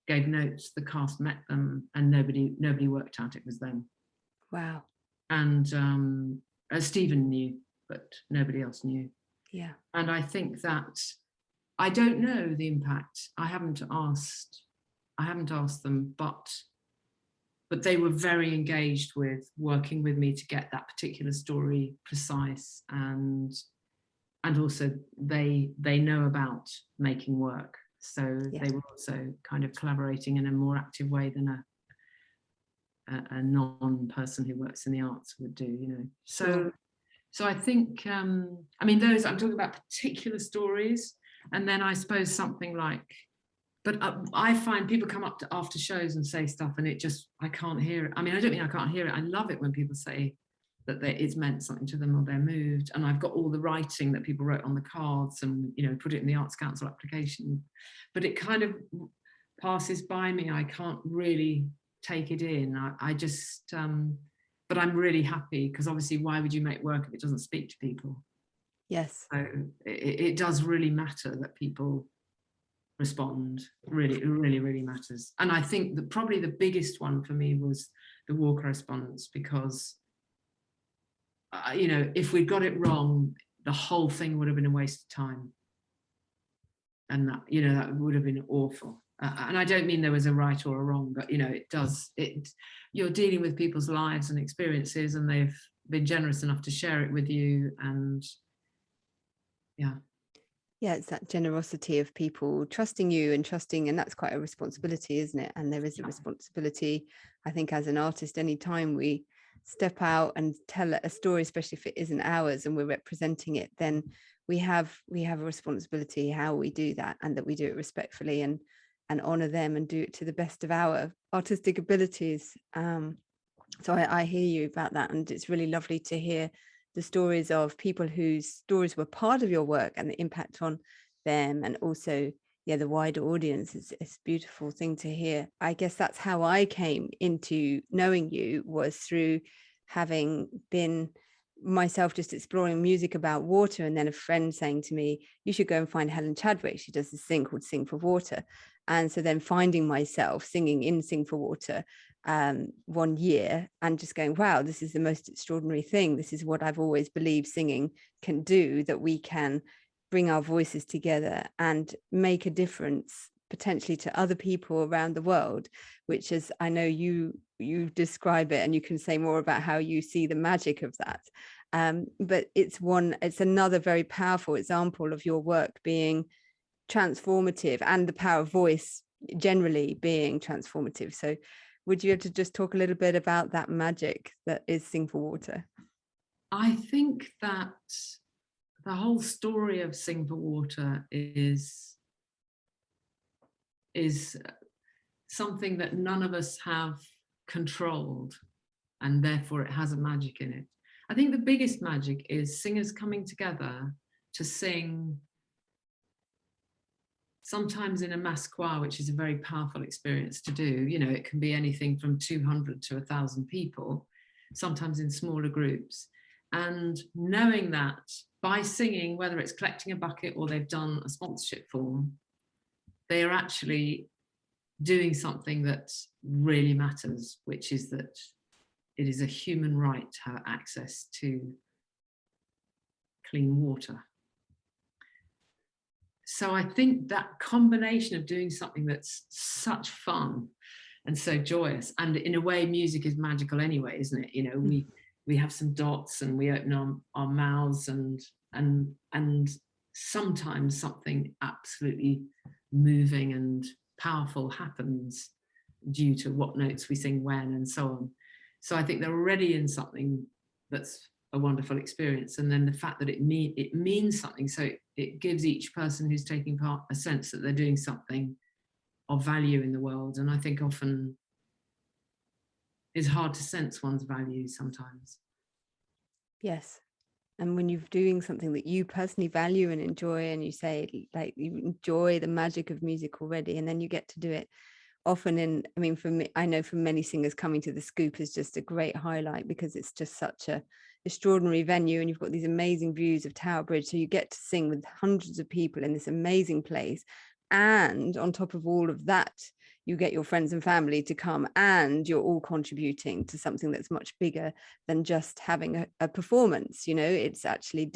gave notes. The cast met them, and nobody worked out it was them. Wow. And Stephen knew, but nobody else knew. Yeah. And I think that I don't know the impact. I haven't asked them, but they were very engaged with working with me to get that particular story precise, and also they know about making work, so Yeah. they were also kind of collaborating in a more active way than a non-person who works in the arts would do, you know. Sure. So I think I mean, those, I'm talking about particular stories, and then I suppose something like, but I find people come up to after shows and say stuff, and I can't hear it. I mean, I don't mean I can't hear it. I love it when people say that it's meant something to them or they're moved. And I've got all the writing that people wrote on the cards and, you know, put it in the Arts Council application. But it kind of passes by me. I can't really take it in. I just, but I'm really happy, because obviously why would you make work if it doesn't speak to people? Yes. So it does really matter that people respond. Really, it really, really matters. And I think that probably the biggest one for me was the war correspondence, because you know, if we'd got it wrong, the whole thing would have been a waste of time, and that, you know, that would have been awful. And I don't mean there was a right or a wrong, but you know, you're dealing with people's lives and experiences, and they've been generous enough to share it with you. And yeah, it's that generosity of people trusting you and that's quite a responsibility, isn't it? And there is a responsibility, I think, as an artist, anytime we step out and tell a story, especially if it isn't ours and we're representing it, then we have a responsibility how we do that, and that we do it respectfully and honor them and do it to the best of our artistic abilities. So I hear you about that, and it's really lovely to hear the stories of people whose stories were part of your work and the impact on them, and also the wider audience. It's a beautiful thing to hear. I guess that's how I came into knowing you, was through having been myself just exploring music about water, and then a friend saying to me, you should go and find Helen Chadwick, she does this thing called Sing for Water. And so then finding myself singing in Sing for Water one year, and just going, wow, this is the most extraordinary thing. This is what I've always believed singing can do, that we can bring our voices together and make a difference potentially to other people around the world, which is, I know you describe it, and you can say more about how you see the magic of that. But it's another very powerful example of your work being transformative, and the power of voice generally being transformative. So would you have to just talk a little bit about that magic that is Sing for Water? I think that the whole story of Sing for Water is something that none of us have controlled, and therefore it has a magic in it. I think the biggest magic is singers coming together to sing, sometimes in a mass choir, which is a very powerful experience to do. You know, it can be anything from 200 to 1,000 people, sometimes in smaller groups. And knowing that by singing, whether it's collecting a bucket or they've done a sponsorship form, they are actually doing something that really matters, which is that it is a human right to have access to clean water. So I think that combination of doing something that's such fun and so joyous, and in a way music is magical anyway, isn't it? You know, we have some dots and we open our mouths, and sometimes something absolutely moving and powerful happens due to what notes we sing when and so on. So I think they're already in something that's a wonderful experience, and then the fact that it means something, so it gives each person who's taking part a sense that they're doing something of value in the world. And I think often it's hard to sense one's value sometimes. Yes. And when you're doing something that you personally value and enjoy, and you say like you enjoy the magic of music already, and then you get to do it often in, I mean, for me, I know for many singers, coming to the Scoop is just a great highlight because it's just such a extraordinary venue, and you've got these amazing views of Tower Bridge, so you get to sing with hundreds of people in this amazing place, and on top of all of that you get your friends and family to come, and you're all contributing to something that's much bigger than just having a performance. You know, it's actually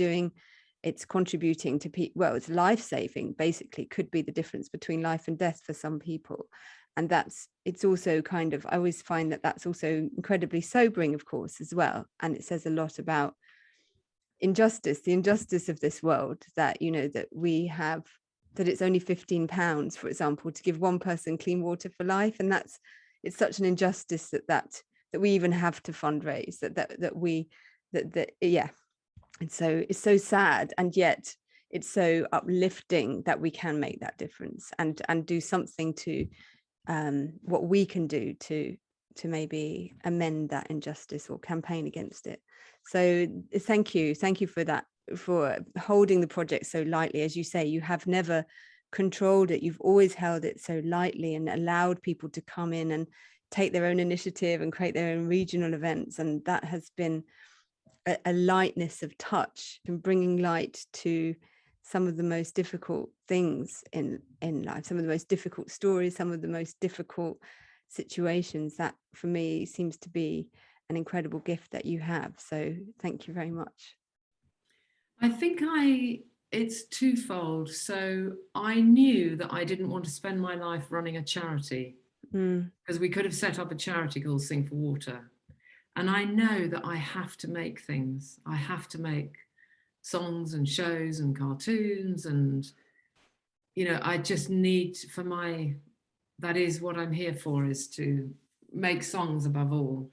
it's contributing to people. Well, it's life-saving, basically, could be the difference between life and death for some people. And it's also kind of, I always find that that's also incredibly sobering, of course, as well. And it says a lot about injustice, the injustice of this world, that, you know, that we have, that it's only £15, for example, to give one person clean water for life. And it's such an injustice that we even have to fundraise, yeah. And so it's so sad, and yet it's so uplifting that we can make that difference and do something to what we can do to maybe amend that injustice or campaign against it. So thank you for that, for holding the project so lightly. As you say, you have never controlled it, you've always held it so lightly and allowed people to come in and take their own initiative and create their own regional events, and that has been a lightness of touch and bringing light to some of the most difficult things in life, some of the most difficult stories, some of the most difficult situations. That for me seems to be an incredible gift that you have. So thank you very much. I think it's twofold. So I knew that I didn't want to spend my life running a charity, because we could have set up a charity called Sing for Water. And I know that I have to make things. I have to make songs and shows and cartoons, and, you know, I just need that is what I'm here for, is to make songs above all.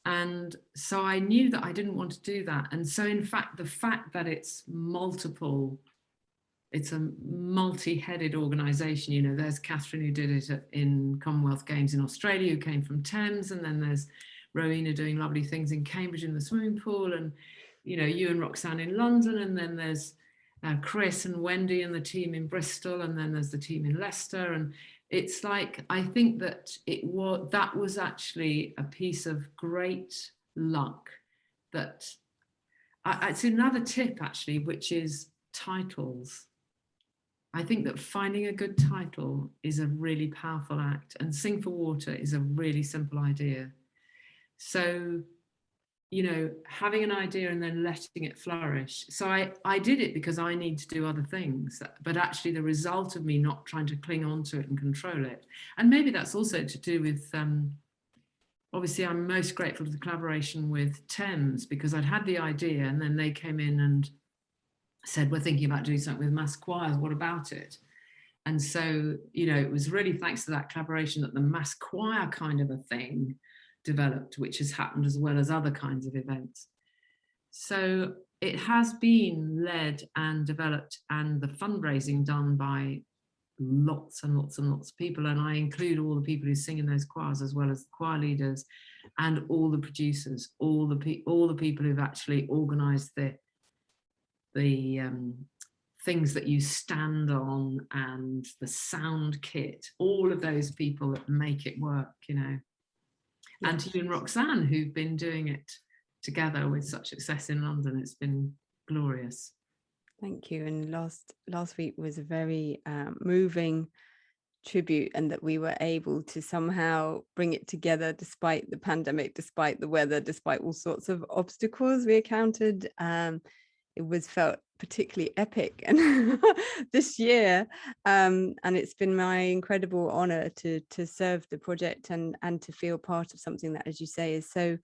And so I knew that I didn't want to do that. And so in fact, the fact that it's a multi-headed organisation, you know, there's Catherine who did it in Commonwealth Games in Australia, who came from Thames, and then there's Rowena doing lovely things in Cambridge in the swimming pool, and, you know, you and Roxanne in London, and then there's Chris and Wendy and the team in Bristol, and then there's the team in Leicester. And it's like, I think that that was actually a piece of great luck. That it's another tip actually, which is titles. I think that finding a good title is a really powerful act, and Sing for Water is a really simple idea. So, you know, having an idea and then letting it flourish. So I did it because I need to do other things, but actually the result of me not trying to cling on to it and control it. And maybe that's also to do with, obviously I'm most grateful to the collaboration with Thames, because I'd had the idea and then they came in and said, we're thinking about doing something with mass choirs, what about it? And so, you know, it was really thanks to that collaboration that the mass choir kind of a thing developed, which has happened as well as other kinds of events. So it has been led and developed, and the fundraising done by lots and lots and lots of people, and I include all the people who sing in those choirs, as well as the choir leaders and all the producers, all the people who've actually organised the things that you stand on and the sound kit, all of those people that make it work, you know. Yes. And to you and Roxanne, who've been doing it together with such success in London, it's been glorious. Thank you. And last week was a very moving tribute, and that we were able to somehow bring it together despite the pandemic, despite the weather, despite all sorts of obstacles we encountered. It was felt particularly epic and this year, and it's been my incredible honor to serve the project and to feel part of something that, as you say, is so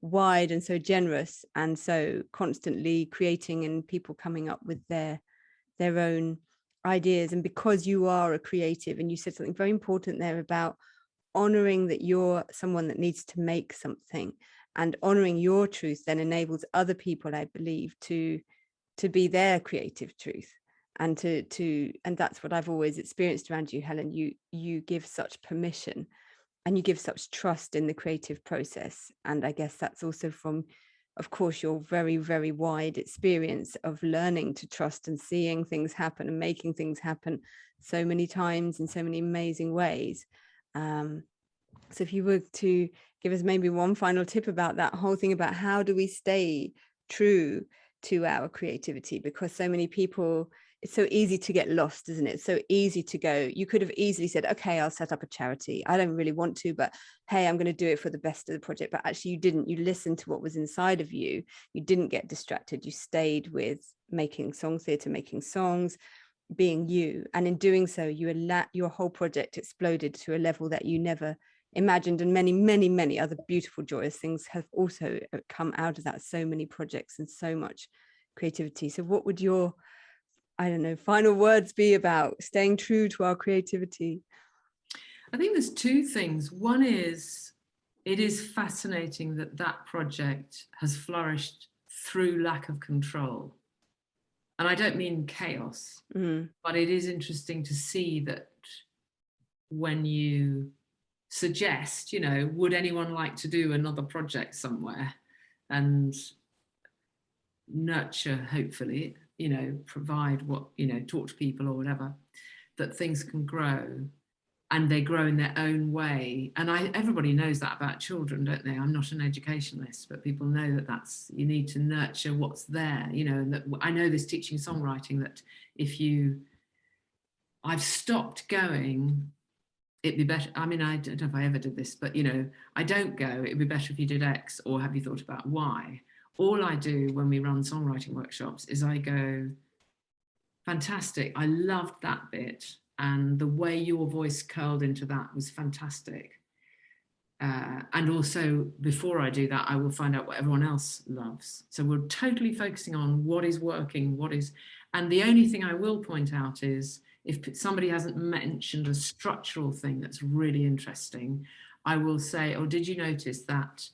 wide and so generous and so constantly creating, and people coming up with their own ideas. And because you are a creative, and you said something very important there about honoring that you're someone that needs to make something, and honoring your truth then enables other people, I believe, to be their creative truth, and and that's what I've always experienced around you, Helen. You give such permission, and you give such trust in the creative process. And I guess that's also from, of course, your very, very wide experience of learning to trust and seeing things happen and making things happen so many times in so many amazing ways. So if you were to give us maybe one final tip about that whole thing, about how do we stay true to our creativity, because so many people, it's so easy to get lost, isn't it? It's so easy to go. You could have easily said, okay, I'll set up a charity. I don't really want to, but hey, I'm going to do it for the best of the project. But actually you didn't. You listened to what was inside of you. You didn't get distracted. You stayed with making song theatre, making songs, being you. And in doing so, your whole project exploded to a level that you never imagined. And many, many, many other beautiful, joyous things have also come out of that. So many projects and so much creativity. So what would your, I don't know, final words be about staying true to our creativity? I think there's two things. One is, it is fascinating that project has flourished through lack of control. And I don't mean chaos, but it is interesting to see that when you suggest, you know, would anyone like to do another project somewhere, and nurture, hopefully, you know, provide what, you know, talk to people or whatever, that things can grow, and they grow in their own way. And everybody knows that about children, don't they? I'm not an educationalist, but people know that that's, you need to nurture what's there, you know. And that, I know this teaching songwriting, that I've stopped going, it'd be better, I mean, I don't know if I ever did this, but, you know, I don't go, it'd be better if you did X, or have you thought about Y? All I do when we run songwriting workshops is I go, fantastic, I loved that bit, and the way your voice curled into that was fantastic. And also, before I do that, I will find out what everyone else loves. So we're totally focusing on what is working, and the only thing I will point out is, if somebody hasn't mentioned a structural thing that's really interesting, I will say, oh, did you notice that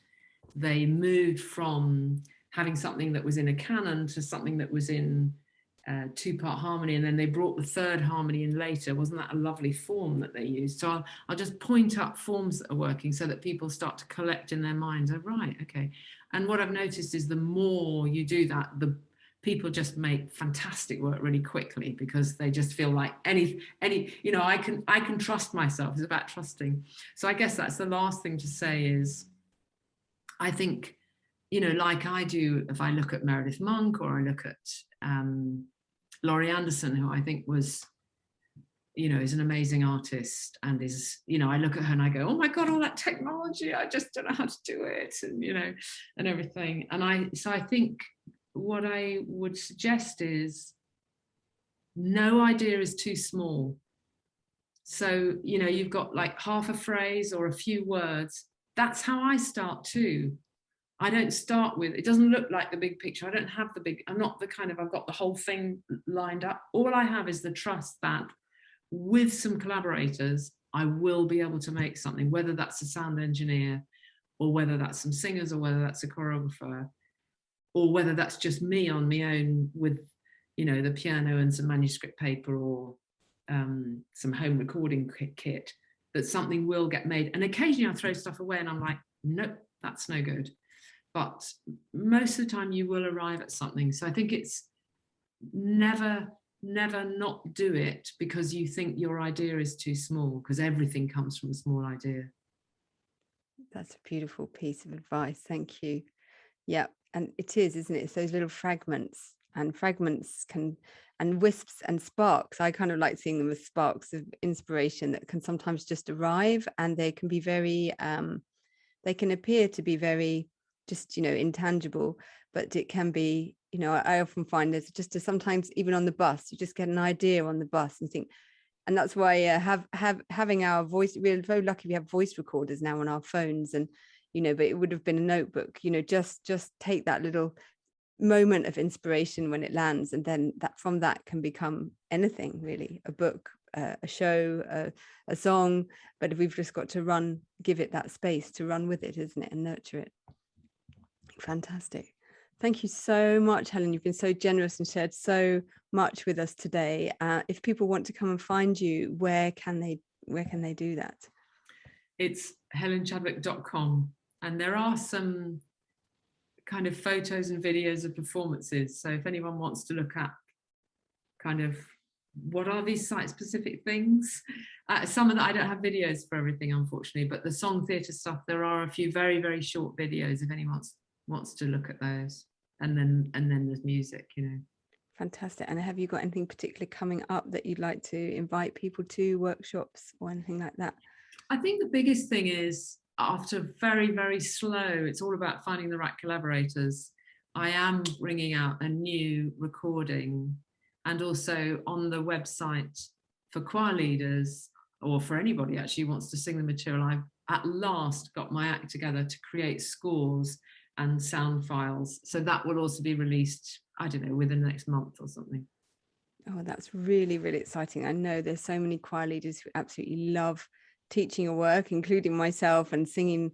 they moved from having something that was in a canon to something that was in two-part harmony, and then they brought the third harmony in later? Wasn't that a lovely form that they used? So I'll just point up forms that are working, so that people start to collect in their minds, oh, right, okay. And what I've noticed is, the more you do that, the people just make fantastic work really quickly, because they just feel like any, you know, I can trust myself. It's about trusting. So I guess that's the last thing to say is, I think, you know, like I do, if I look at Meredith Monk, or I look at Laurie Anderson, who I think was, you know, is an amazing artist, and is, you know, I look at her and I go, oh my God, all that technology, I just don't know how to do it, and, you know, and everything. And I think what I would suggest is, no idea is too small. So, you know, you've got like half a phrase or a few words. That's how I start too. I don't start with, it doesn't look like the big picture. I don't have I'm not the kind of, I've got the whole thing lined up. All I have is the trust that with some collaborators, I will be able to make something, whether that's a sound engineer, or whether that's some singers, or whether that's a choreographer. or whether that's just me on my own with, you know, the piano and some manuscript paper, or some home recording kit, that something will get made. And occasionally I throw stuff away and I'm like, nope, that's no good. But most of the time you will arrive at something. So I think it's never not do it because you think your idea is too small, because everything comes from a small idea. That's a beautiful piece of advice. Thank you. Yeah. And it is, isn't it? It's those little fragments, and fragments can, and wisps and sparks. I kind of like seeing them as sparks of inspiration that can sometimes just arrive, and they can be very, they can appear to be very just, you know, intangible, but it can be, you know, I often find there's just sometimes even on the bus, you just get an idea on the bus and think, and that's why having our voice, we're very lucky we have voice recorders now on our phones, and, you know, but it would have been a notebook, you know, just take that little moment of inspiration when it lands, and then that from that can become anything really, a book, a show, a song. But if we've just got to give it that space to run with it, isn't it, and nurture it. Fantastic. Thank you so much, Helen. You've been so generous and shared so much with us today. If people want to come and find you, where can they do that? It's helenchadwick.com, and there are some kind of photos and videos of performances. So if anyone wants to look at kind of what are these site-specific things, some of that, I don't have videos for everything, unfortunately, but the song theatre stuff, there are a few very, very short videos if anyone wants to look at those. And then there's music, you know. Fantastic. And have you got anything particular coming up that you'd like to invite people to, workshops or anything like that? I think the biggest thing is, after very, very slow, it's all about finding the right collaborators. I am bringing out a new recording, and also on the website for choir leaders, or for anybody actually who wants to sing the material, I've at last got my act together to create scores and sound files. So that will also be released, I don't know, within the next month or something. Oh, that's really, really exciting. I know there's so many choir leaders who absolutely love teaching your work, including myself, and singing,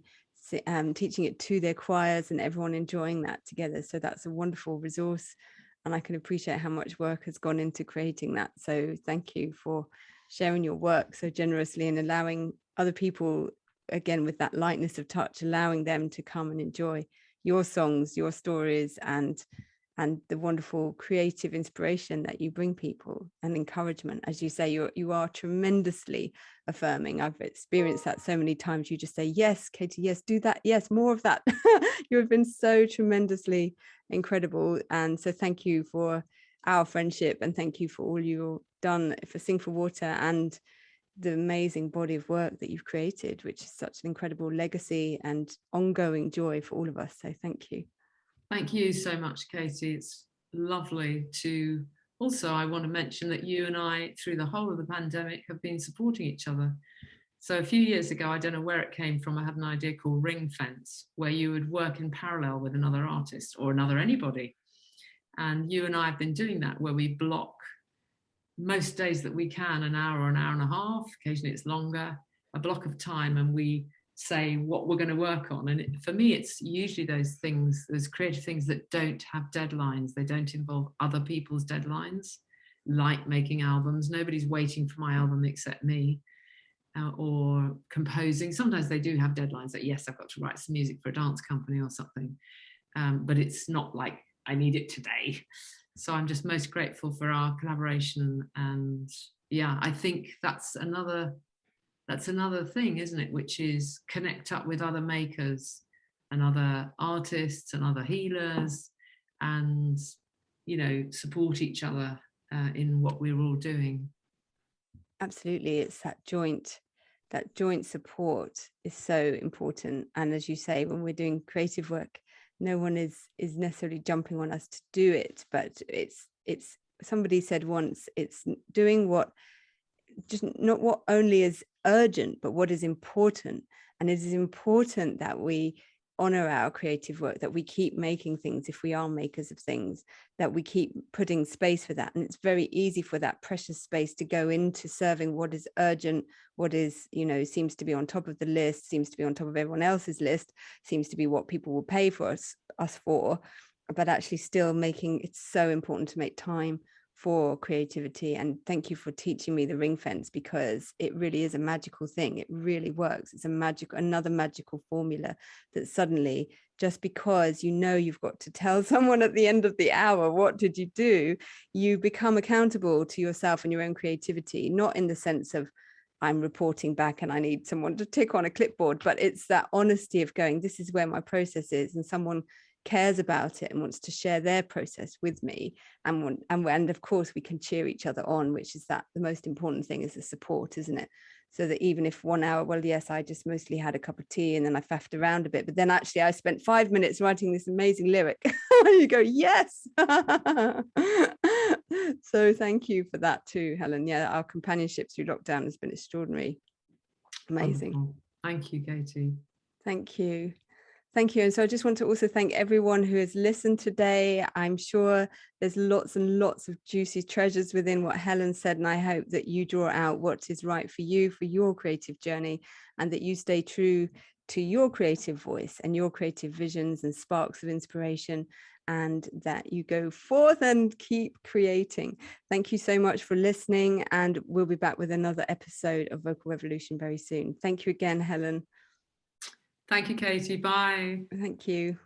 teaching it to their choirs, and everyone enjoying that together. So that's a wonderful resource, and I can appreciate how much work has gone into creating that. So thank you for sharing your work so generously and allowing other people, again, with that lightness of touch, allowing them to come and enjoy your songs, your stories, and the wonderful creative inspiration that you bring people, and encouragement. As you say, you are tremendously affirming. I've experienced that so many times. You just say, yes, Katie, yes, do that, yes, more of that. You have been so tremendously incredible. And so thank you for our friendship, and thank you for all you've done for Sing for Water and the amazing body of work that you've created, which is such an incredible legacy and ongoing joy for all of us. So thank you. Thank you so much, Katie. It's lovely to also, I want to mention that you and I, through the whole of the pandemic, have been supporting each other. So a few years ago, I don't know where it came from, I had an idea called Ring Fence, where you would work in parallel with another artist or anybody. And you and I have been doing that, where we block most days that we can, an hour or an hour and a half, occasionally it's longer, a block of time, and we say what we're going to work on. And for me, it's usually those things, those creative things that don't have deadlines. They don't involve other people's deadlines, like making albums. Nobody's waiting for my album except me, or composing. Sometimes they do have deadlines that, yes, I've got to write some music for a dance company or something, but it's not like I need it today. So I'm just most grateful for our collaboration. And yeah, I think that's another thing, isn't it, which is connect up with other makers and other artists and other healers, and, you know, support each other in what we're all doing. Absolutely. It's that joint support is so important. And as you say, when we're doing creative work, no one is necessarily jumping on us to do it, but it's somebody said once, it's doing what, just not what only is urgent, but what is important. And it is important that we honor our creative work, that we keep making things, if we are makers of things, that we keep putting space for that. And it's very easy for that precious space to go into serving what is urgent, what is, you know, seems to be on top of the list, seems to be on top of everyone else's list, seems to be what people will pay for us for. but actually still making it's so important to make time for creativity. And thank you for teaching me the ring fence, because it really is a magical thing. It really works. It's another magical formula that suddenly, just because you know you've got to tell someone at the end of the hour, what did you do, you become accountable to yourself and your own creativity, not in the sense of I'm reporting back and I need someone to tick on a clipboard, but it's that honesty of going, this is where my process is, and someone cares about it and wants to share their process with me, and of course we can cheer each other on, which is that the most important thing is the support, isn't it? So that even if 1 hour, well, yes, I just mostly had a cup of tea and then I faffed around a bit, but then actually I spent 5 minutes writing this amazing lyric. You go, yes. So thank you for that too, Helen. Yeah, our companionship through lockdown has been extraordinary. Amazing. Wonderful. Thank you, Katie. Thank you. Thank you. And so I just want to also thank everyone who has listened today. I'm sure there's lots and lots of juicy treasures within what Helen said, and I hope that you draw out what is right for you, for your creative journey, and that you stay true to your creative voice and your creative visions and sparks of inspiration, and that you go forth and keep creating. Thank you so much for listening, and we'll be back with another episode of Vocal Revolution very soon. Thank you again, Helen. Thank you, Katie. Bye. Thank you.